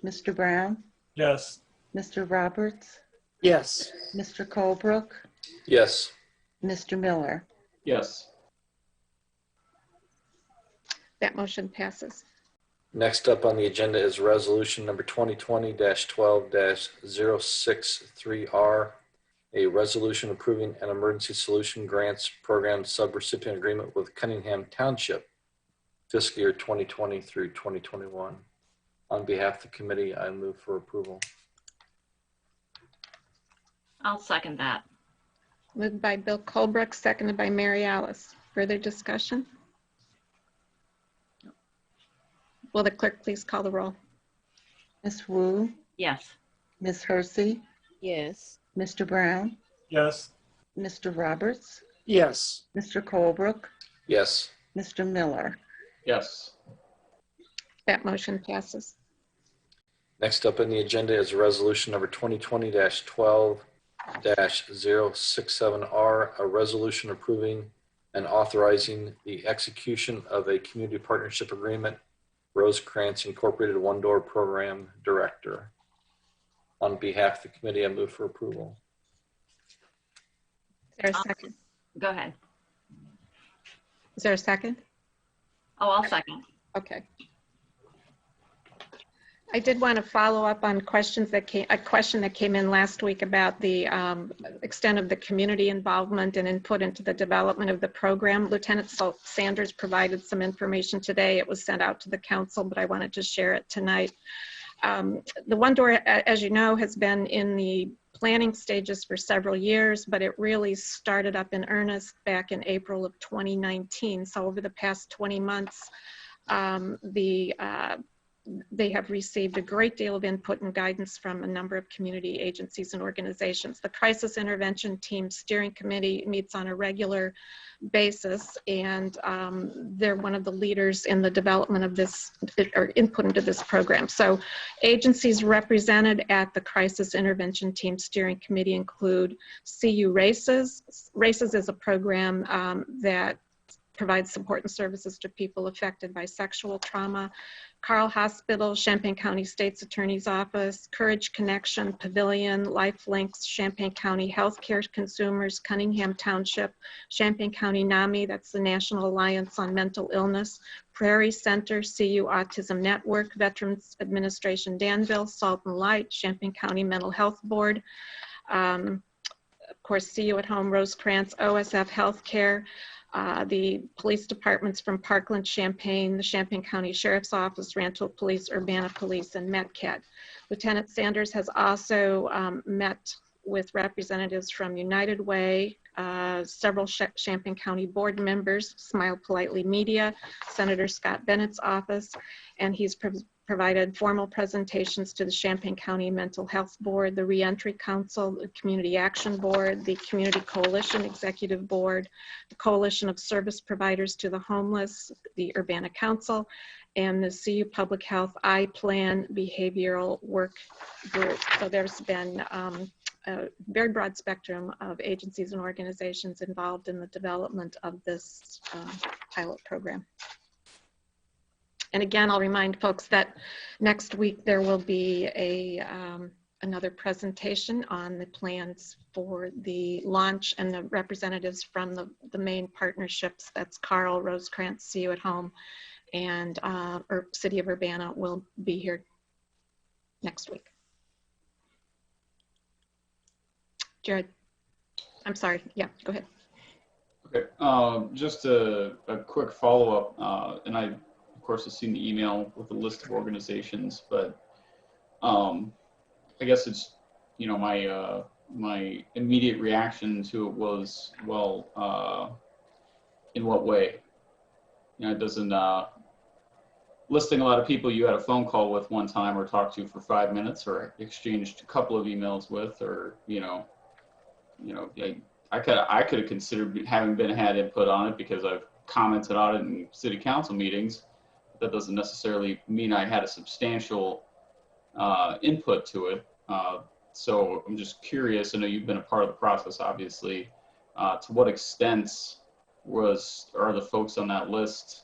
Mr. Brown, Yes. Mr. Roberts, Yes. Mr. Colebrook, Yes. Mr. Miller. Yes. That motion passes. Next up on the agenda is resolution number 2020-12-063R, a resolution approving an emergency solution grants program subrecipient agreement with Cunningham Township, fiscal year 2020 through 2021. On behalf of the committee, I move for approval. I'll second that. Moved by Bill Colebrook, seconded by Mary Alice. Further discussion? Will the clerk please call the roll? Ms. Wu, Yes. Ms. Hersey, Yes. Mr. Brown, Yes. Mr. Roberts, Yes. Mr. Colebrook, Yes. Mr. Miller. Yes. That motion passes. Next up on the agenda is resolution number 2020-12-067R, a resolution approving and authorizing the execution of a community partnership agreement, Rosecrans Incorporated One Door Program Director. On behalf of the committee, I move for approval. Is there a second? Go ahead. Is there a second? Oh, I'll second. Okay. I did want to follow up on a question that came in last week about the extent of the community involvement and input into the development of the program. Lieutenant Sanders provided some information today. It was sent out to the council, but I wanted to share it tonight. The One Door, as you know, has been in the planning stages for several years, but it really started up in earnest back in April of 2019. So over the past 20 months, they have received a great deal of input and guidance from a number of community agencies and organizations. The Crisis Intervention Team Steering Committee meets on a regular basis, and they're one of the leaders in the development of this, or input into this program. So agencies represented at the Crisis Intervention Team Steering Committee include CU Races. Races is a program that provides support and services to people affected by sexual trauma. Carl Hospital, Champaign County State's Attorney's Office, Courage Connection, Pavilion, Lifelinks, Champaign County Healthcare Consumers, Cunningham Township, Champaign County NAMI, that's the National Alliance on Mental Illness, Prairie Center, CU Autism Network, Veterans Administration Danville, Salt and Light, Champaign County Mental Health Board, of course, CU at Home, Rosecrans, OSF Healthcare, the police departments from Parkland, Champaign, the Champaign County Sheriff's Office, Rantoul Police, Urbana Police, and MetCat. Lieutenant Sanders has also met with representatives from United Way, several Champaign County board members, Smile Politely Media, Senator Scott Bennett's office, and he's provided formal presentations to the Champaign County Mental Health Board, the Reentry Council, the Community Action Board, the Community Coalition Executive Board, the Coalition of Service Providers to the Homeless, the Urbana Council, and the CU Public Health I-Plan Behavioral Work Group. So there's been a very broad spectrum of agencies and organizations involved in the development of this pilot program. And again, I'll remind folks that next week there will be another presentation on the plans for the launch, and the representatives from the main partnerships, that's Carl, Rosecrans, CU at Home, and City of Urbana will be here next week. Jared, I'm sorry. Yeah, go ahead. Okay, just a quick follow-up, and I, of course, have seen the email with the list of organizations, but I guess it's, you know, my immediate reaction to it was, well, in what way? You know, it doesn't, listing a lot of people you had a phone call with one time or talked to for 5 minutes or exchanged a couple of emails with, or, I could have considered having had input on it because I've commented on it in city council meetings. That doesn't necessarily mean I had a substantial input to it. So I'm just curious, I know you've been a part of the process, obviously, to what extent are the folks on that list,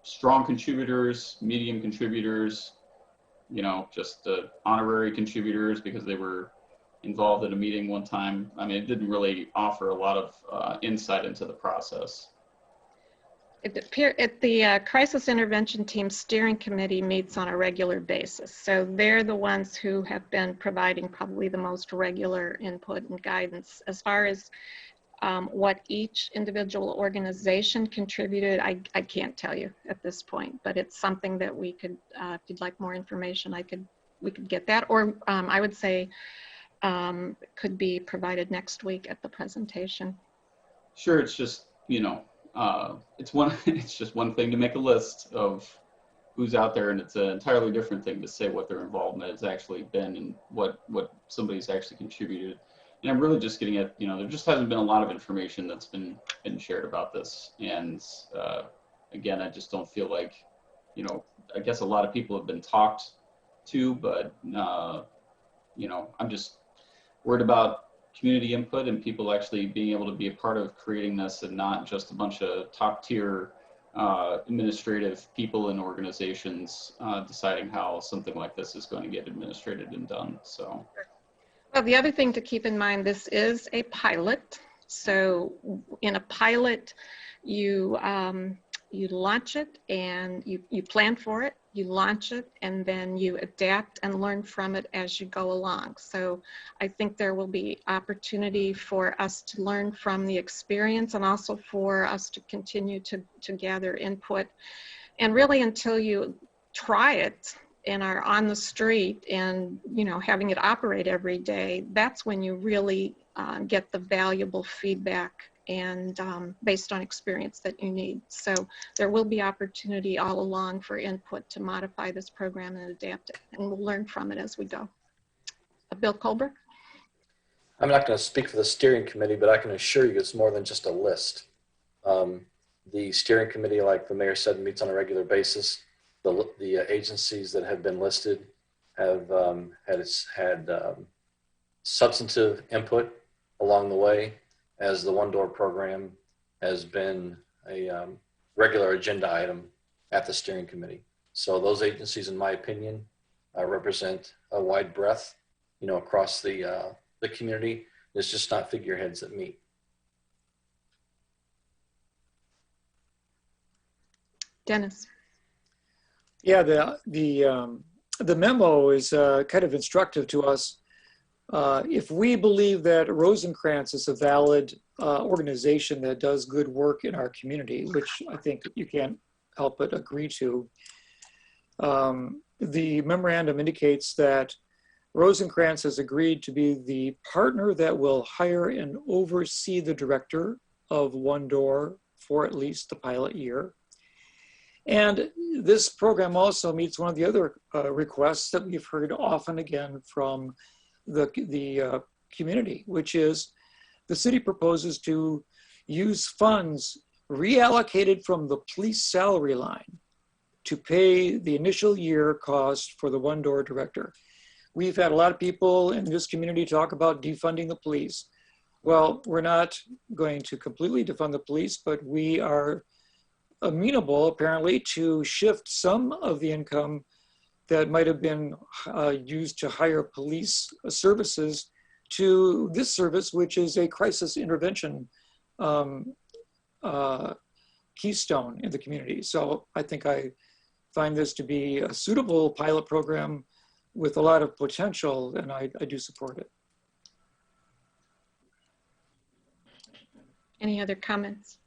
strong contributors, medium contributors, just honorary contributors because they were involved in a meeting one time. I mean, it didn't really offer a lot of insight into the process. The Crisis Intervention Team Steering Committee meets on a regular basis. So they're the ones who have been providing probably the most regular input and guidance. As far as what each individual organization contributed, I can't tell you at this point, but it's something that we could, if you'd like more information, we could get that, or I would say could be provided next week at the presentation. Sure, it's just, it's just one thing to make a list of who's out there, and it's an entirely different thing to say what their involvement has actually been and what somebody's actually contributed. And I'm really just getting at, there just hasn't been a lot of information that's been shared about this. And again, I just don't feel like, I guess a lot of people have been talked to, but I'm just worried about community input and people actually being able to be a part of creating this, and not just a bunch of top tier administrative people and organizations deciding how something like this is going to get administrated and done. So, well, the other thing to keep in mind, this is a pilot. So in a pilot, you launch it and you plan for it, you launch it, and then you adapt and learn from it as you go along. So I think there will be opportunity for us to learn from the experience and also for us to continue to gather input. And really until you try it and are on the street and, you know, having it operate every day, that's when you really get the valuable feedback and based on experience that you need. So there will be opportunity all along for input to modify this program and adapt it, and we'll learn from it as we go. Bill Colbert? I'm not going to speak for the steering committee, but I can assure you it's more than just a list. The steering committee, like the mayor said, meets on a regular basis. The agencies that have been listed have had substantive input along the way, as the One Door program has been a regular agenda item at the steering committee. So those agencies, in my opinion, represent a wide breadth, you know, across the community. It's just not figureheads that meet. Dennis. Yeah, the memo is kind of instructive to us. If we believe that Rosencrantz is a valid organization that does good work in our community, which I think you can't help but agree to, the memorandum indicates that Rosencrantz has agreed to be the partner that will hire and oversee the director of One Door for at least the pilot year. And this program also meets one of the other requests that we've heard often again from the community, which is the city proposes to use funds reallocated from the police salary line to pay the initial year cost for the One Door director. We've had a lot of people in this community talk about defunding the police. Well, we're not going to completely defund the police, but we are amenable apparently to shift some of the income that might have been used to hire police services to this service, which is a crisis intervention keystone in the community. So I think I find this to be a suitable pilot program with a lot of potential, and I do support it. Any other comments?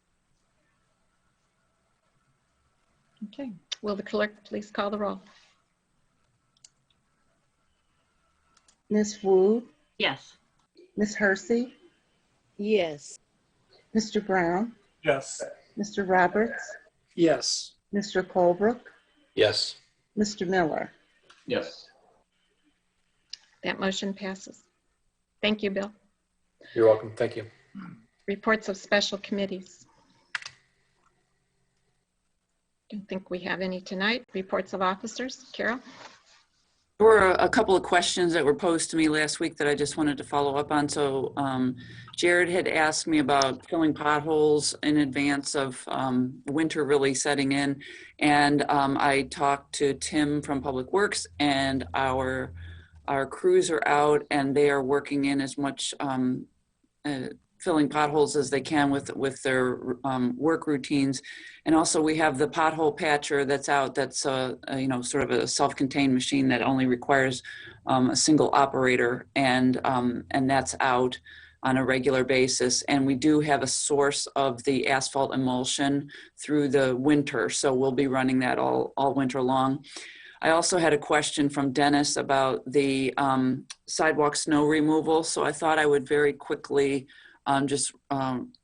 Okay, will the clerk please call the roll? Ms. Wu, Yes. Ms. Hersey, Yes. Mr. Brown, Yes. Mr. Roberts, Yes. Mr. Colebrook, Yes. Mr. Miller. yes. That motion passes. Thank you, Bill. You're welcome. Thank you. Reports of special committees. Don't think we have any tonight. Reports of officers. Carol? There were a couple of questions that were posed to me last week that I just wanted to follow up on. So Jared had asked me about filling potholes in advance of winter really setting in. And I talked to Tim from Public Works, and our crews are out and they are working in as much filling potholes as they can with their work routines. And also we have the pothole patcher that's out, that's you know, sort of a self-contained machine that only requires a single operator, and that's out on a regular basis. And we do have a source of the asphalt emulsion through the winter, so we'll be running that all winter long. I also had a question from Dennis about the sidewalk snow removal, so I thought I would very quickly just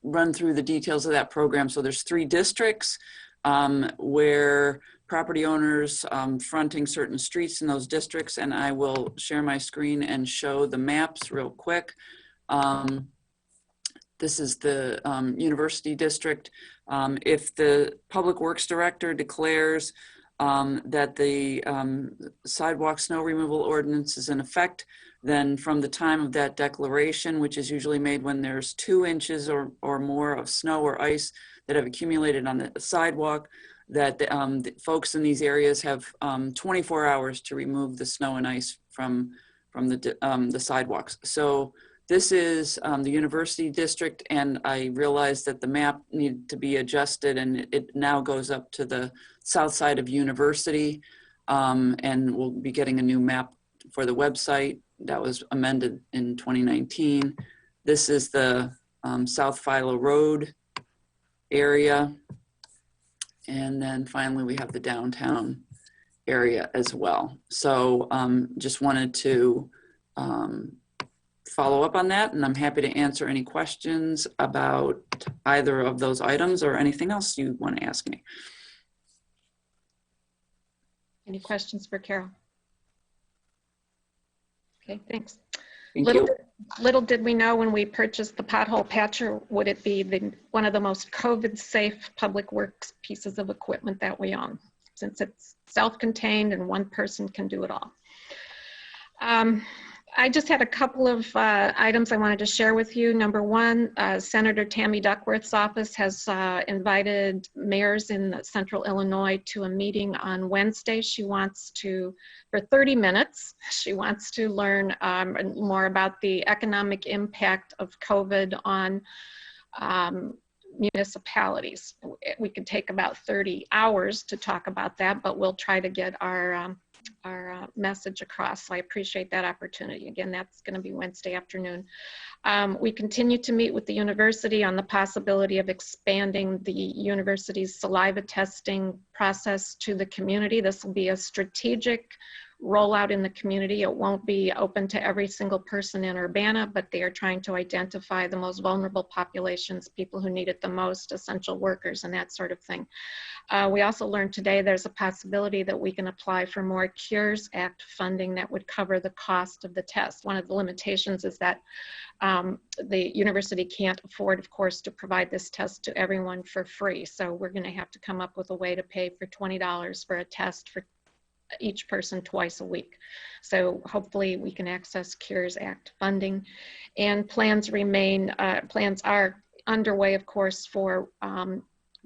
run through the details of that program. So there's 3 districts where property owners fronting certain streets in those districts, and I will share my screen and show the maps real quick. This is the University District. If the Public Works Director declares that the sidewalk snow removal ordinance is in effect, then from the time of that declaration, which is usually made when there's 2 inches or more of snow or ice that have accumulated on the sidewalk, that the folks in these areas have 24 hours to remove the snow and ice from the sidewalks. So this is the university district, and I realized that the map needed to be adjusted, and it now goes up to the south side of university, and we'll be getting a new map for the website that was amended in 2019. This is the South Philo Road area. And then finally, we have the downtown area as well. So just wanted to follow up on that, and I'm happy to answer any questions about either of those items or anything else you want to ask me. Any questions for Carol? Okay, thanks. Thank you. Little did we know when we purchased the pothole patcher, would it be one of the most COVID-safe public works pieces of equipment that we own, since it's self-contained and one person can do it all. I just had a couple of items I wanted to share with you. Number one, Senator Tammy Duckworth's office has invited mayors in Central Illinois to a meeting on Wednesday. She wants to, for 30 minutes, she wants to learn more about the economic impact of COVID on municipalities. We could take about 30 hours to talk about that, but we'll try to get our message across. So I appreciate that opportunity. Again, that's going to be Wednesday afternoon. We continue to meet with the university on the possibility of expanding the university's saliva testing process to the community. This will be a strategic rollout in the community. It won't be open to every single person in Urbana, but they are trying to identify the most vulnerable populations, people who need it the most, essential workers, and that sort of thing. We also learned today there's a possibility that we can apply for more Cures Act funding that would cover the cost of the test. One of the limitations is that the university can't afford, of course, to provide this test to everyone for free. So we're going to have to come up with a way to pay for $20 for a test for each person twice a week. So hopefully we can access Cures Act funding, and plans are underway, of course, for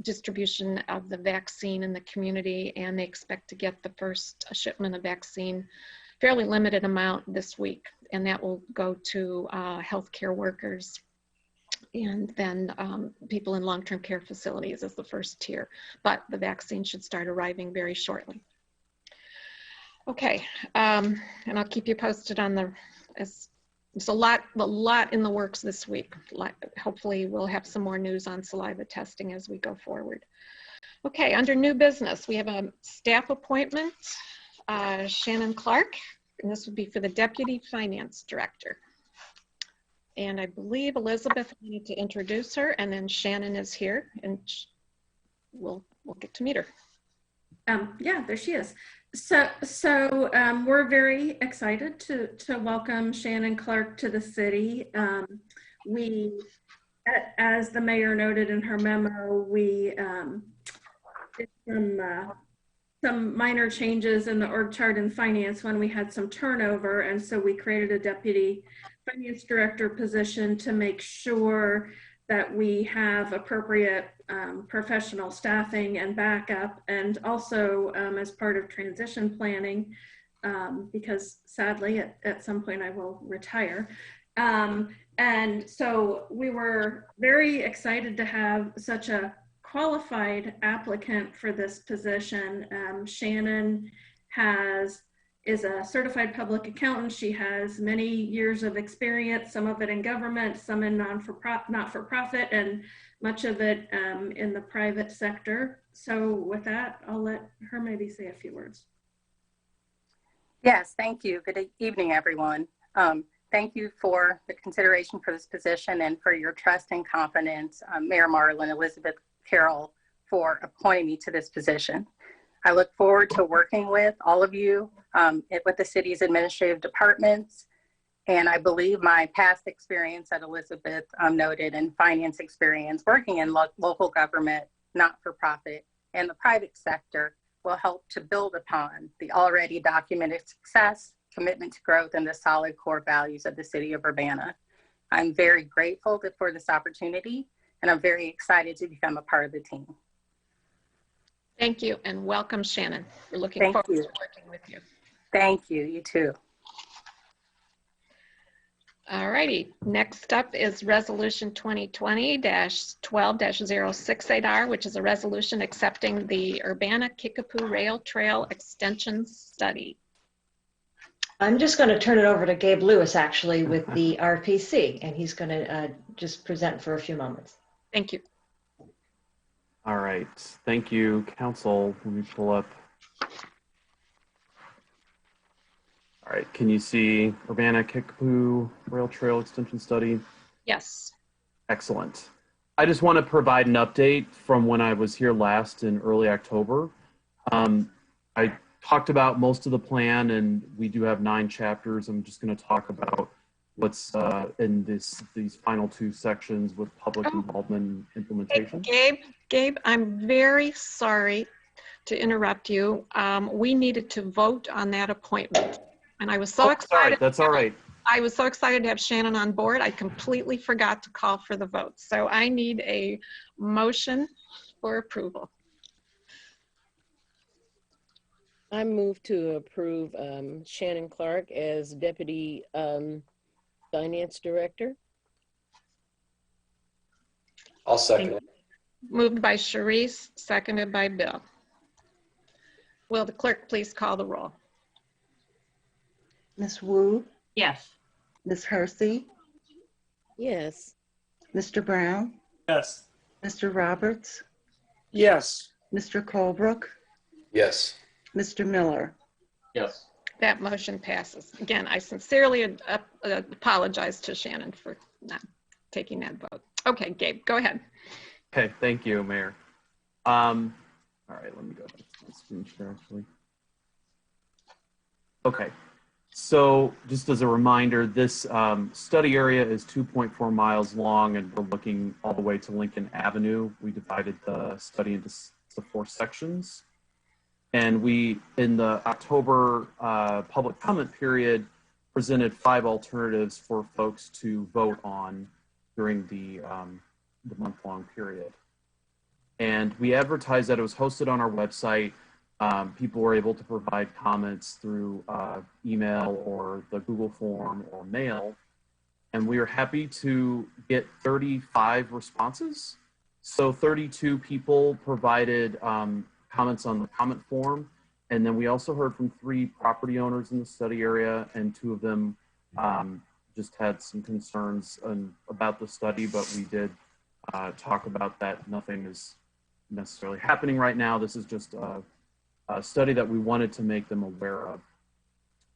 distribution of the vaccine in the community, and they expect to get the first shipment of vaccine, fairly limited amount, this week, and that will go to healthcare workers and then people in long-term care facilities as the first tier, but the vaccine should start arriving very shortly. Okay, and I'll keep you posted on there's a lot in the works this week. Hopefully we'll have some more news on saliva testing as we go forward. Okay, under new business, we have a staff appointment, Shannon Clark, and this would be for the Deputy Finance Director. And I believe Elizabeth wanted to introduce her, and then Shannon is here, and we'll get to meet her. Yeah, there she is. So we're very excited to welcome Shannon Clark to the city. We, as the mayor noted in her memo, we did some minor changes in the org chart in finance when we had some turnover, and so we created a deputy finance director position to make sure that we have appropriate professional staffing and backup, and also as part of transition planning, because sadly at some point I will retire. And so we were very excited to have such a qualified applicant for this position. Shannon is a certified public accountant. She has many years of experience, some of it in government, some in not-for-profit, and much of it in the private sector. So with that, I'll let her maybe say a few words. Yes, thank you. Good evening, everyone. Thank you for the consideration for this position and for your trust and confidence, Mayor Marlin, Elizabeth Carroll, for appointing me to this position. I look forward to working with all of you with the city's administrative departments. And I believe my past experience that Elizabeth noted, and finance experience working in local government, not-for-profit, and the private sector will help to build upon the already documented success, commitment to growth, and the solid core values of the city of Urbana. I'm very grateful for this opportunity, and I'm very excited to become a part of the team. Thank you, and welcome, Shannon. We're looking Thank forward you. to working with you. Thank you. You too. All righty. Next up is Resolution 2020-12-068R, which is a resolution accepting the Urbana Kickapoo Rail Trail Extension Study. I'm just going to turn it over to Gabe Lewis, actually, with the RPC, and he's going to just present for a few moments. Thank you. All right. Thank you, Council. Let me pull up. All right. Can you see Urbana Kickapoo Rail Trail Extension Study? Yes. Excellent. I just want to provide an update from when I was here last in early October. I talked about most of the plan, and we do have 9 chapters. I'm just going to talk about what's in these final 2 sections with public involvement and implementation. Gabe, I'm very sorry to interrupt you. We needed to vote on that appointment, and I was so excited. That's all right. I was so excited to have Shannon on board. I completely forgot to call for the vote. So I need a motion for approval. I move to approve Shannon Clark as Deputy Finance Director. I'll second it. Moved by Sharice, seconded by Bill. Will the clerk please call the roll? Ms. Wu, Yes. Ms. Hersey, Yes. Mr. Brown, Yes. Mr. Roberts, Yes. Mr. Colebrook, Yes. Mr. Miller. Yes. That motion passes. Again, I sincerely apologize to Shannon for not taking that vote. Okay, Gabe, go ahead. Okay, thank you, Mayor. All right, let me go back to my screen share, actually. Okay, so just as a reminder, this study area is 2.4 miles long, and we're looking all the way to Lincoln Avenue. We divided the study into 4 sections. And we, in the October public comment period, presented 5 alternatives for folks to vote on during the month-long period. And we advertised that it was hosted on our website. People were able to provide comments through email or the Google form or mail. And we were happy to get 35 responses. So 32 people provided comments on the comment form. And then we also heard from 3 property owners in the study area, and 2 of them just had some concerns about the study, but we did talk about that. Nothing is necessarily happening right now. This is just a study that we wanted to make them aware of.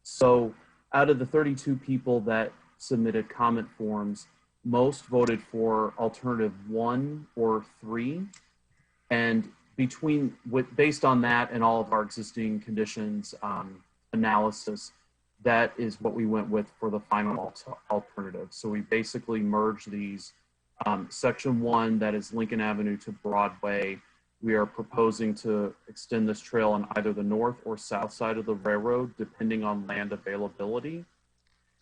So out of the 32 people that submitted comment forms, most voted for alternative 1 or 3. And based on that and all of our existing conditions analysis, that is what we went with for the final alternative. So we basically merged these. Section 1, that is Lincoln Avenue to Broadway, we are proposing to extend this trail on either the north or south side of the railroad, depending on land availability.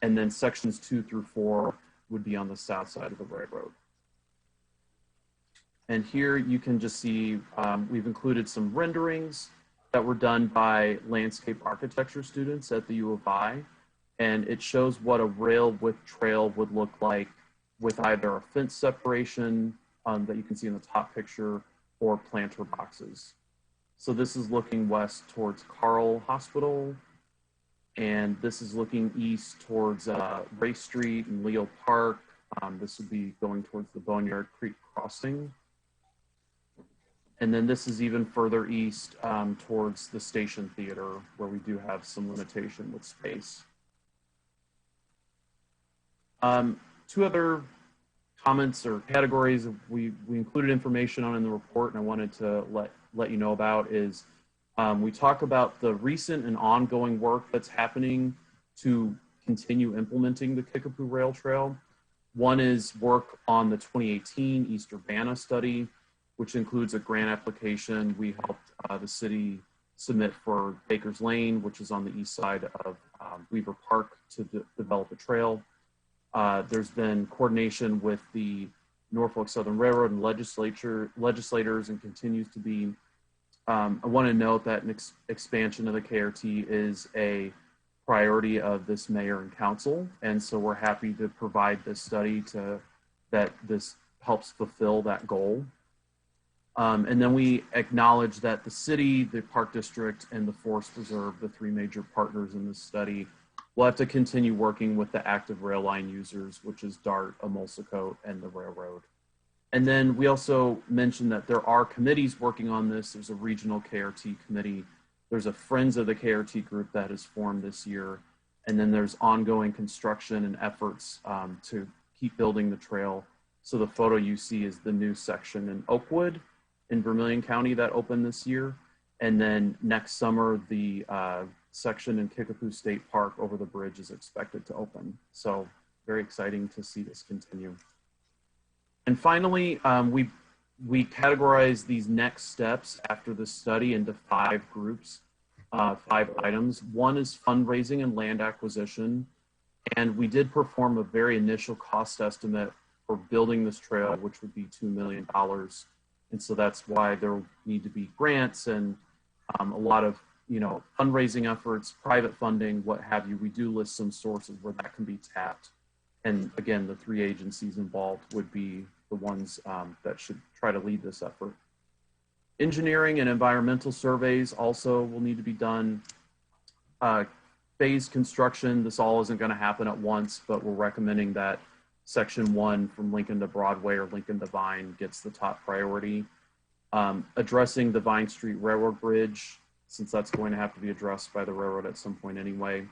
And then sections 2 through 4 would be on the south side of the railroad. And here you can just see, we've included some renderings that were done by landscape architecture students at the U of I. And it shows what a rail with trail would look like with either a fence separation that you can see in the top picture or planter boxes. So this is looking west towards Carl Hospital. And this is looking east towards Ray Street and Leo Park. This would be going towards the Boneyard Creek Crossing. And then this is even further east towards the Station Theater, where we do have some limitation with space. 2 other comments or categories we included information on in the report, and I wanted to let you know about is we talk about the recent and ongoing work that's happening to continue implementing the Kickapoo Rail Trail. One is work on the 2018 East Urbana study, which includes a grant application. We helped the city submit for Baker's Lane, which is on the east side of Weaver Park, to develop a trail. There's been coordination with the Norfolk Southern Railroad and legislators, and continues to be. I want to note that an expansion of the KRT is a priority of this mayor and council, and so we're happy to provide this study that this helps fulfill that goal. And then we acknowledge that the city, the Park District, and the Forest Preserve, the three major partners in this study, will have to continue working with the active rail line users, which is DART, Emulsicote, and the railroad. And then we also mentioned that there are committees working on this. There's a regional KRT committee. There's a Friends of the KRT group that is formed this year. And then there's ongoing construction and efforts to keep building the trail. So the photo you see is the new section in Oakwood in Vermilion County that opened this year. And then next summer, the section in Kickapoo State Park over the bridge is expected to open. So very exciting to see this continue. And finally, we categorize these next steps after the study into 5 groups, 5 items. One is fundraising and land acquisition. And we did perform a very initial cost estimate for building this trail, which would be $2 million. And so that's why there need to be grants and a lot of, fundraising efforts, private funding, what have you. We do list some sources where that can be tapped. And again, the 3 agencies involved would be the ones that should try to lead this effort. Engineering and environmental surveys also will need to be done. Phased construction, this all isn't going to happen at once, but we're recommending that Section 1 from Lincoln to Broadway or Lincoln to Vine gets the top priority. Addressing the Vine Street Railroad Bridge, since that's going to have to be addressed by the railroad at some point anyway.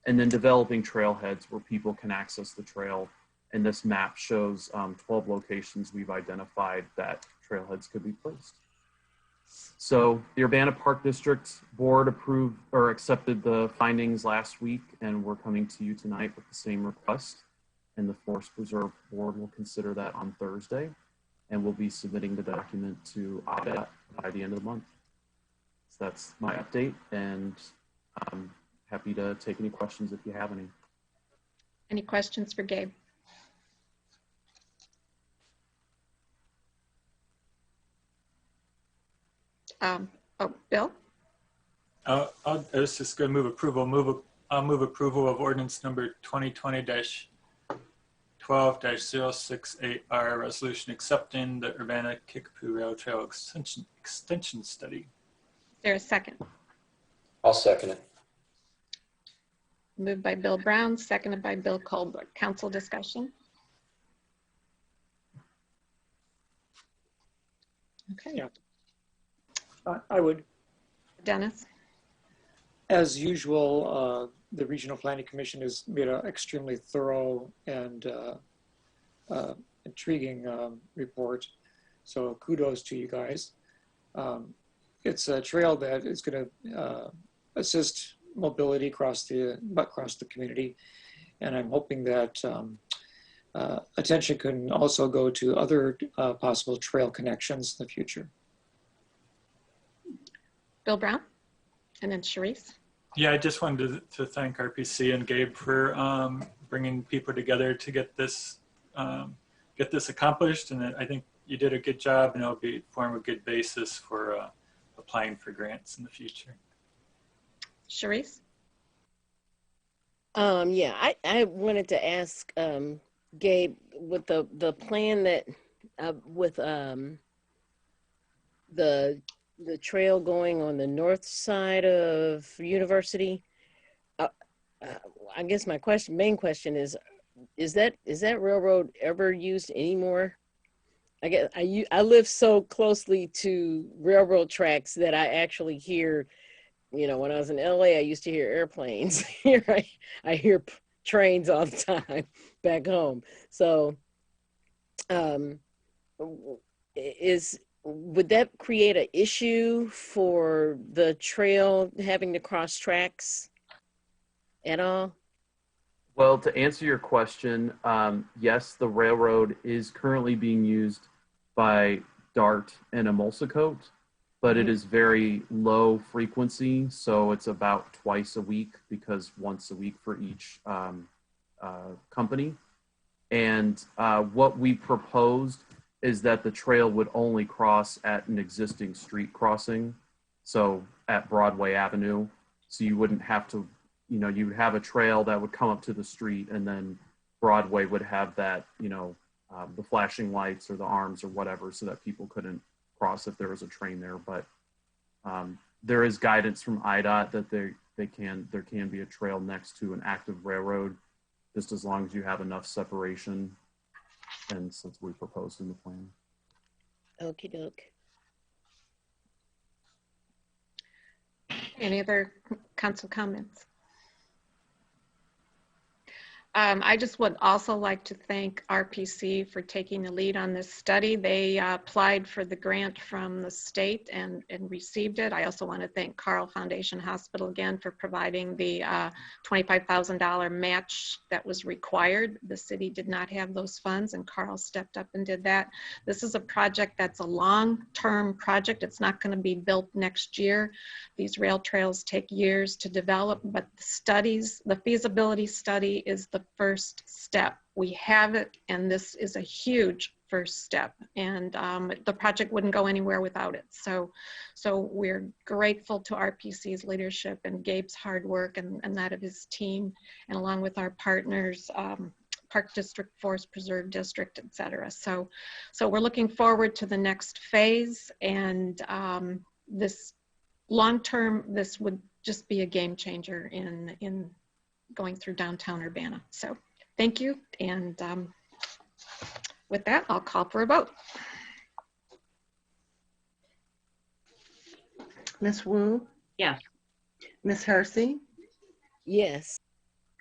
And then developing trailheads where people can access the trail. And this map shows 12 locations we've identified that trailheads could be placed. So the Urbana Park District Board approved or accepted the findings last week, and we're coming to you tonight with the same request. And the Forest Preserve Board will consider that on Thursday, and we'll be submitting the document to audit by the end of the month. So that's my update, and I'm happy to take any questions if you have any. Any questions for Gabe? Bill? I was just going to move approval. I'll move approval of ordinance number 2020-12-068R, resolution accepting the Urbana Kickapoo Rail Trail extension study. Is there a second? I'll second it. Moved by Bill Brown, seconded by Bill Colbert. Council discussion? Okay. Yeah. I would. Dennis? As usual, the Regional Planning Commission has made an extremely thorough and intriguing report. So kudos to you guys. It's a trail that is going to assist mobility across the community. And I'm hoping that attention can also go to other possible trail connections in the future. Bill Brown, and then Sharice. Yeah, I just wanted to thank RPC and Gabe for bringing people together to get this accomplished. And I think you did a good job, and it'll form a good basis for applying for grants in the future. Sharice? Yeah, I wanted to ask Gabe, with the plan that with the trail going on the north side of University, I guess my main question is that railroad ever used anymore? I guess I live so closely to railroad tracks that I actually hear, when I was in LA, I used to hear airplanes. I hear trains all the time back home. So would that create an issue for the trail having to cross tracks at all? Well, to answer your question, yes, the railroad is currently being used by DART and Emulsicote, but it is very low frequency. So it's about twice a week, because once a week for each company. And what we proposed is that the trail would only cross at an existing street crossing. So at Broadway Avenue. So you wouldn't have to, you know, you would have a trail that would come up to the street, and then Broadway would have that, you know, the flashing lights or the arms or whatever, so that people couldn't cross if there was a train there. But there is guidance from IDOT that there can be a trail next to an active railroad, just as long as you have enough separation. And since we proposed in the plan. Okie doke. Any other council comments? I just would also like to thank RPC for taking the lead on this study. They applied for the grant from the state and received it. I also want to thank Carl Foundation Hospital again for providing the $25,000 match that was required. The city did not have those funds, and Carl stepped up and did that. This is a project that's a long-term project. It's not going to be built next year. These rail trails take years to develop, but the studies, the feasibility study is the first step. We have it, and this is a huge first step, and the project wouldn't go anywhere without it. So we're grateful to RPC's leadership and Gabe's hard work and that of his team, and along with our partners, Park District, Forest Preserve District, et cetera. So we're looking forward to the next phase, and this long-term, this would just be a game changer in going through downtown Urbana. So thank you. And with that, I'll call for a vote. Ms. Wu? Yes. Ms. Hersey? Yes.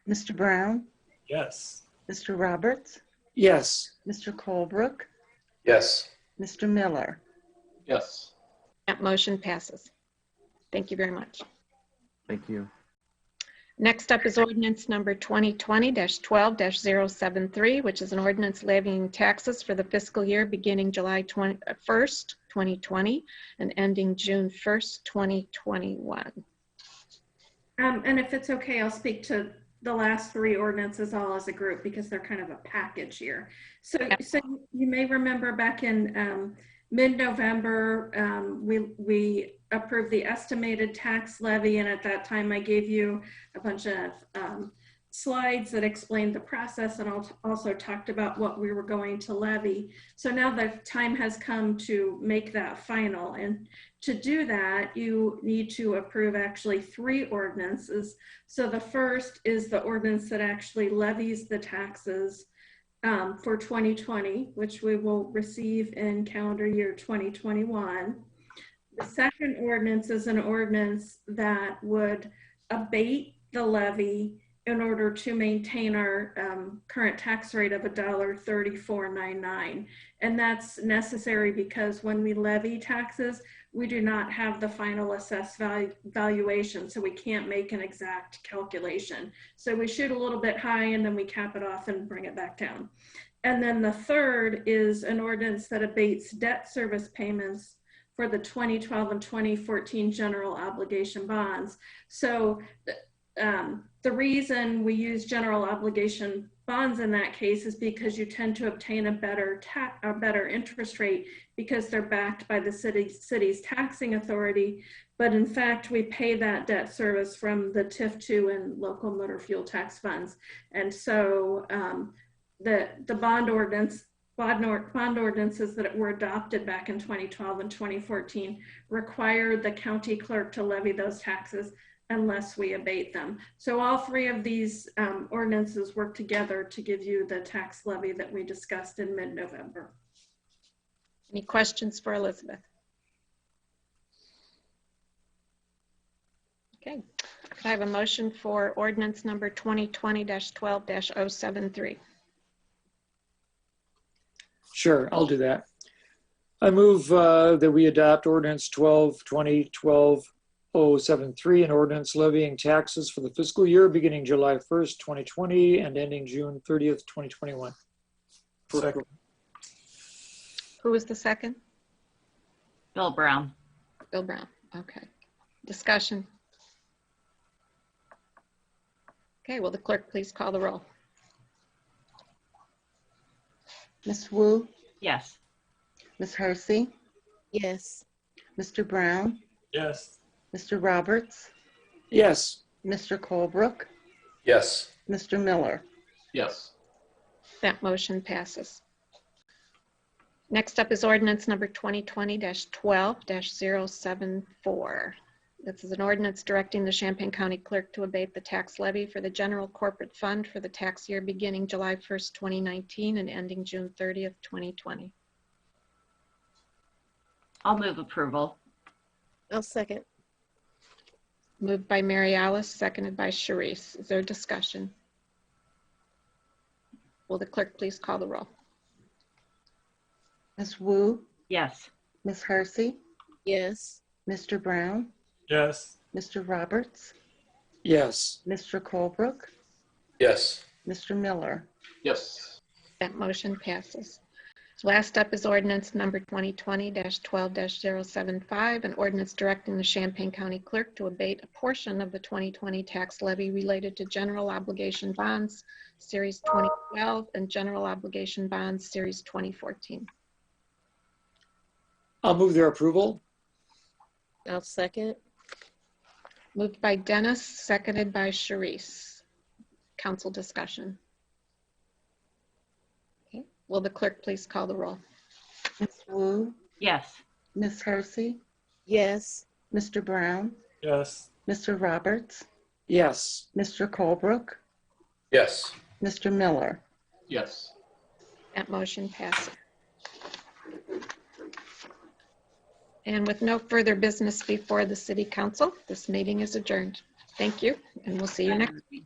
Mr. Brown? Yes. Mr. Roberts? Yes. Mr. Colebrook? Yes. Mr. Miller? Yes. That motion passes. Thank you very much. Thank you. Next up is ordinance number 2020-12-073, which is an ordinance levying taxes for the fiscal year beginning July 1st, 2020 and ending June 1st, 2021. And if it's okay, I'll speak to the last three ordinances all as a group because they're kind of a package here. So you may remember back in mid-November, we approved the estimated tax levy, and at that time I gave you a bunch of slides that explained the process, and also talked about what we were going to levy. So now the time has come to make that final, and to do that you need to approve actually three ordinances. So the first is the ordinance that actually levies the taxes for 2020, which we will receive in calendar year 2021. The second ordinance is an ordinance that would abate the levy in order to maintain our current tax rate of $1.3499. And that's necessary because when we levy taxes, we do not have the final assessed valuation, so we can't make an exact calculation. So we shoot a little bit high and then we cap it off and bring it back down. And then the third is an ordinance that abates debt service payments for the 2012 and 2014 general obligation bonds. So the reason we use general obligation bonds in that case is because you tend to obtain a better interest rate because they're backed by the city's taxing authority. But in fact, we pay that debt service from the TIF2 and local motor fuel tax funds. And so the bond ordinances that were adopted back in 2012 and 2014 required the county clerk to levy those taxes unless we abate them. So all three of these ordinances work together to give you the tax levy that we discussed in mid-November. Any questions for Elizabeth? Okay, could I have a motion for ordinance number 2020-12-073? Sure, I'll do that. I move that we adopt ordinance 12-2012-073, an ordinance levying taxes for the fiscal year beginning July 1st, 2020 and ending June 30th, 2021. Second. Who was the second? Bill Brown. Bill Brown. Okay. Discussion. Okay, will the clerk please call the roll? Ms. Wu, Yes. Ms. Hersey, Yes. Mr. Brown, Yes. Mr. Roberts, Yes. Mr. Colebrook, Yes. Mr. Miller. Yes. That motion passes. Next up is ordinance number 2020-12-074. This is an ordinance directing the Champaign County Clerk to abate the tax levy for the general corporate fund for the tax year beginning July 1st, 2019 and ending June 30th, 2020. I'll move approval. I'll second. Moved by Mary Alice, seconded by Sharice. Is there discussion? Will the clerk please call the roll? Ms. Wu, Yes. Ms. Hersey, Yes. Mr. Brown, Yes. Mr. Roberts, Yes. Mr. Colebrook, Yes. Mr. Miller. Yes. That motion passes. Last up is ordinance number 2020-12-075, an ordinance directing the Champaign County Clerk to abate a portion of the 2020 tax levy related to general obligation bonds, Series 2012, and general obligation bonds, Series 2014. I'll move their approval. I'll second. Moved by Dennis, seconded by Sharice. Council discussion. Okay. Will the clerk please call the roll? Ms. Wu, Yes. Ms. Hersey, Yes. Mr. Brown, Yes. Mr. Roberts, Yes. Mr. Colebrook, Yes. Mr. Miller. Yes. That motion passes. And with no further business before the City Council, this meeting is adjourned. Thank you, and we'll see you next week.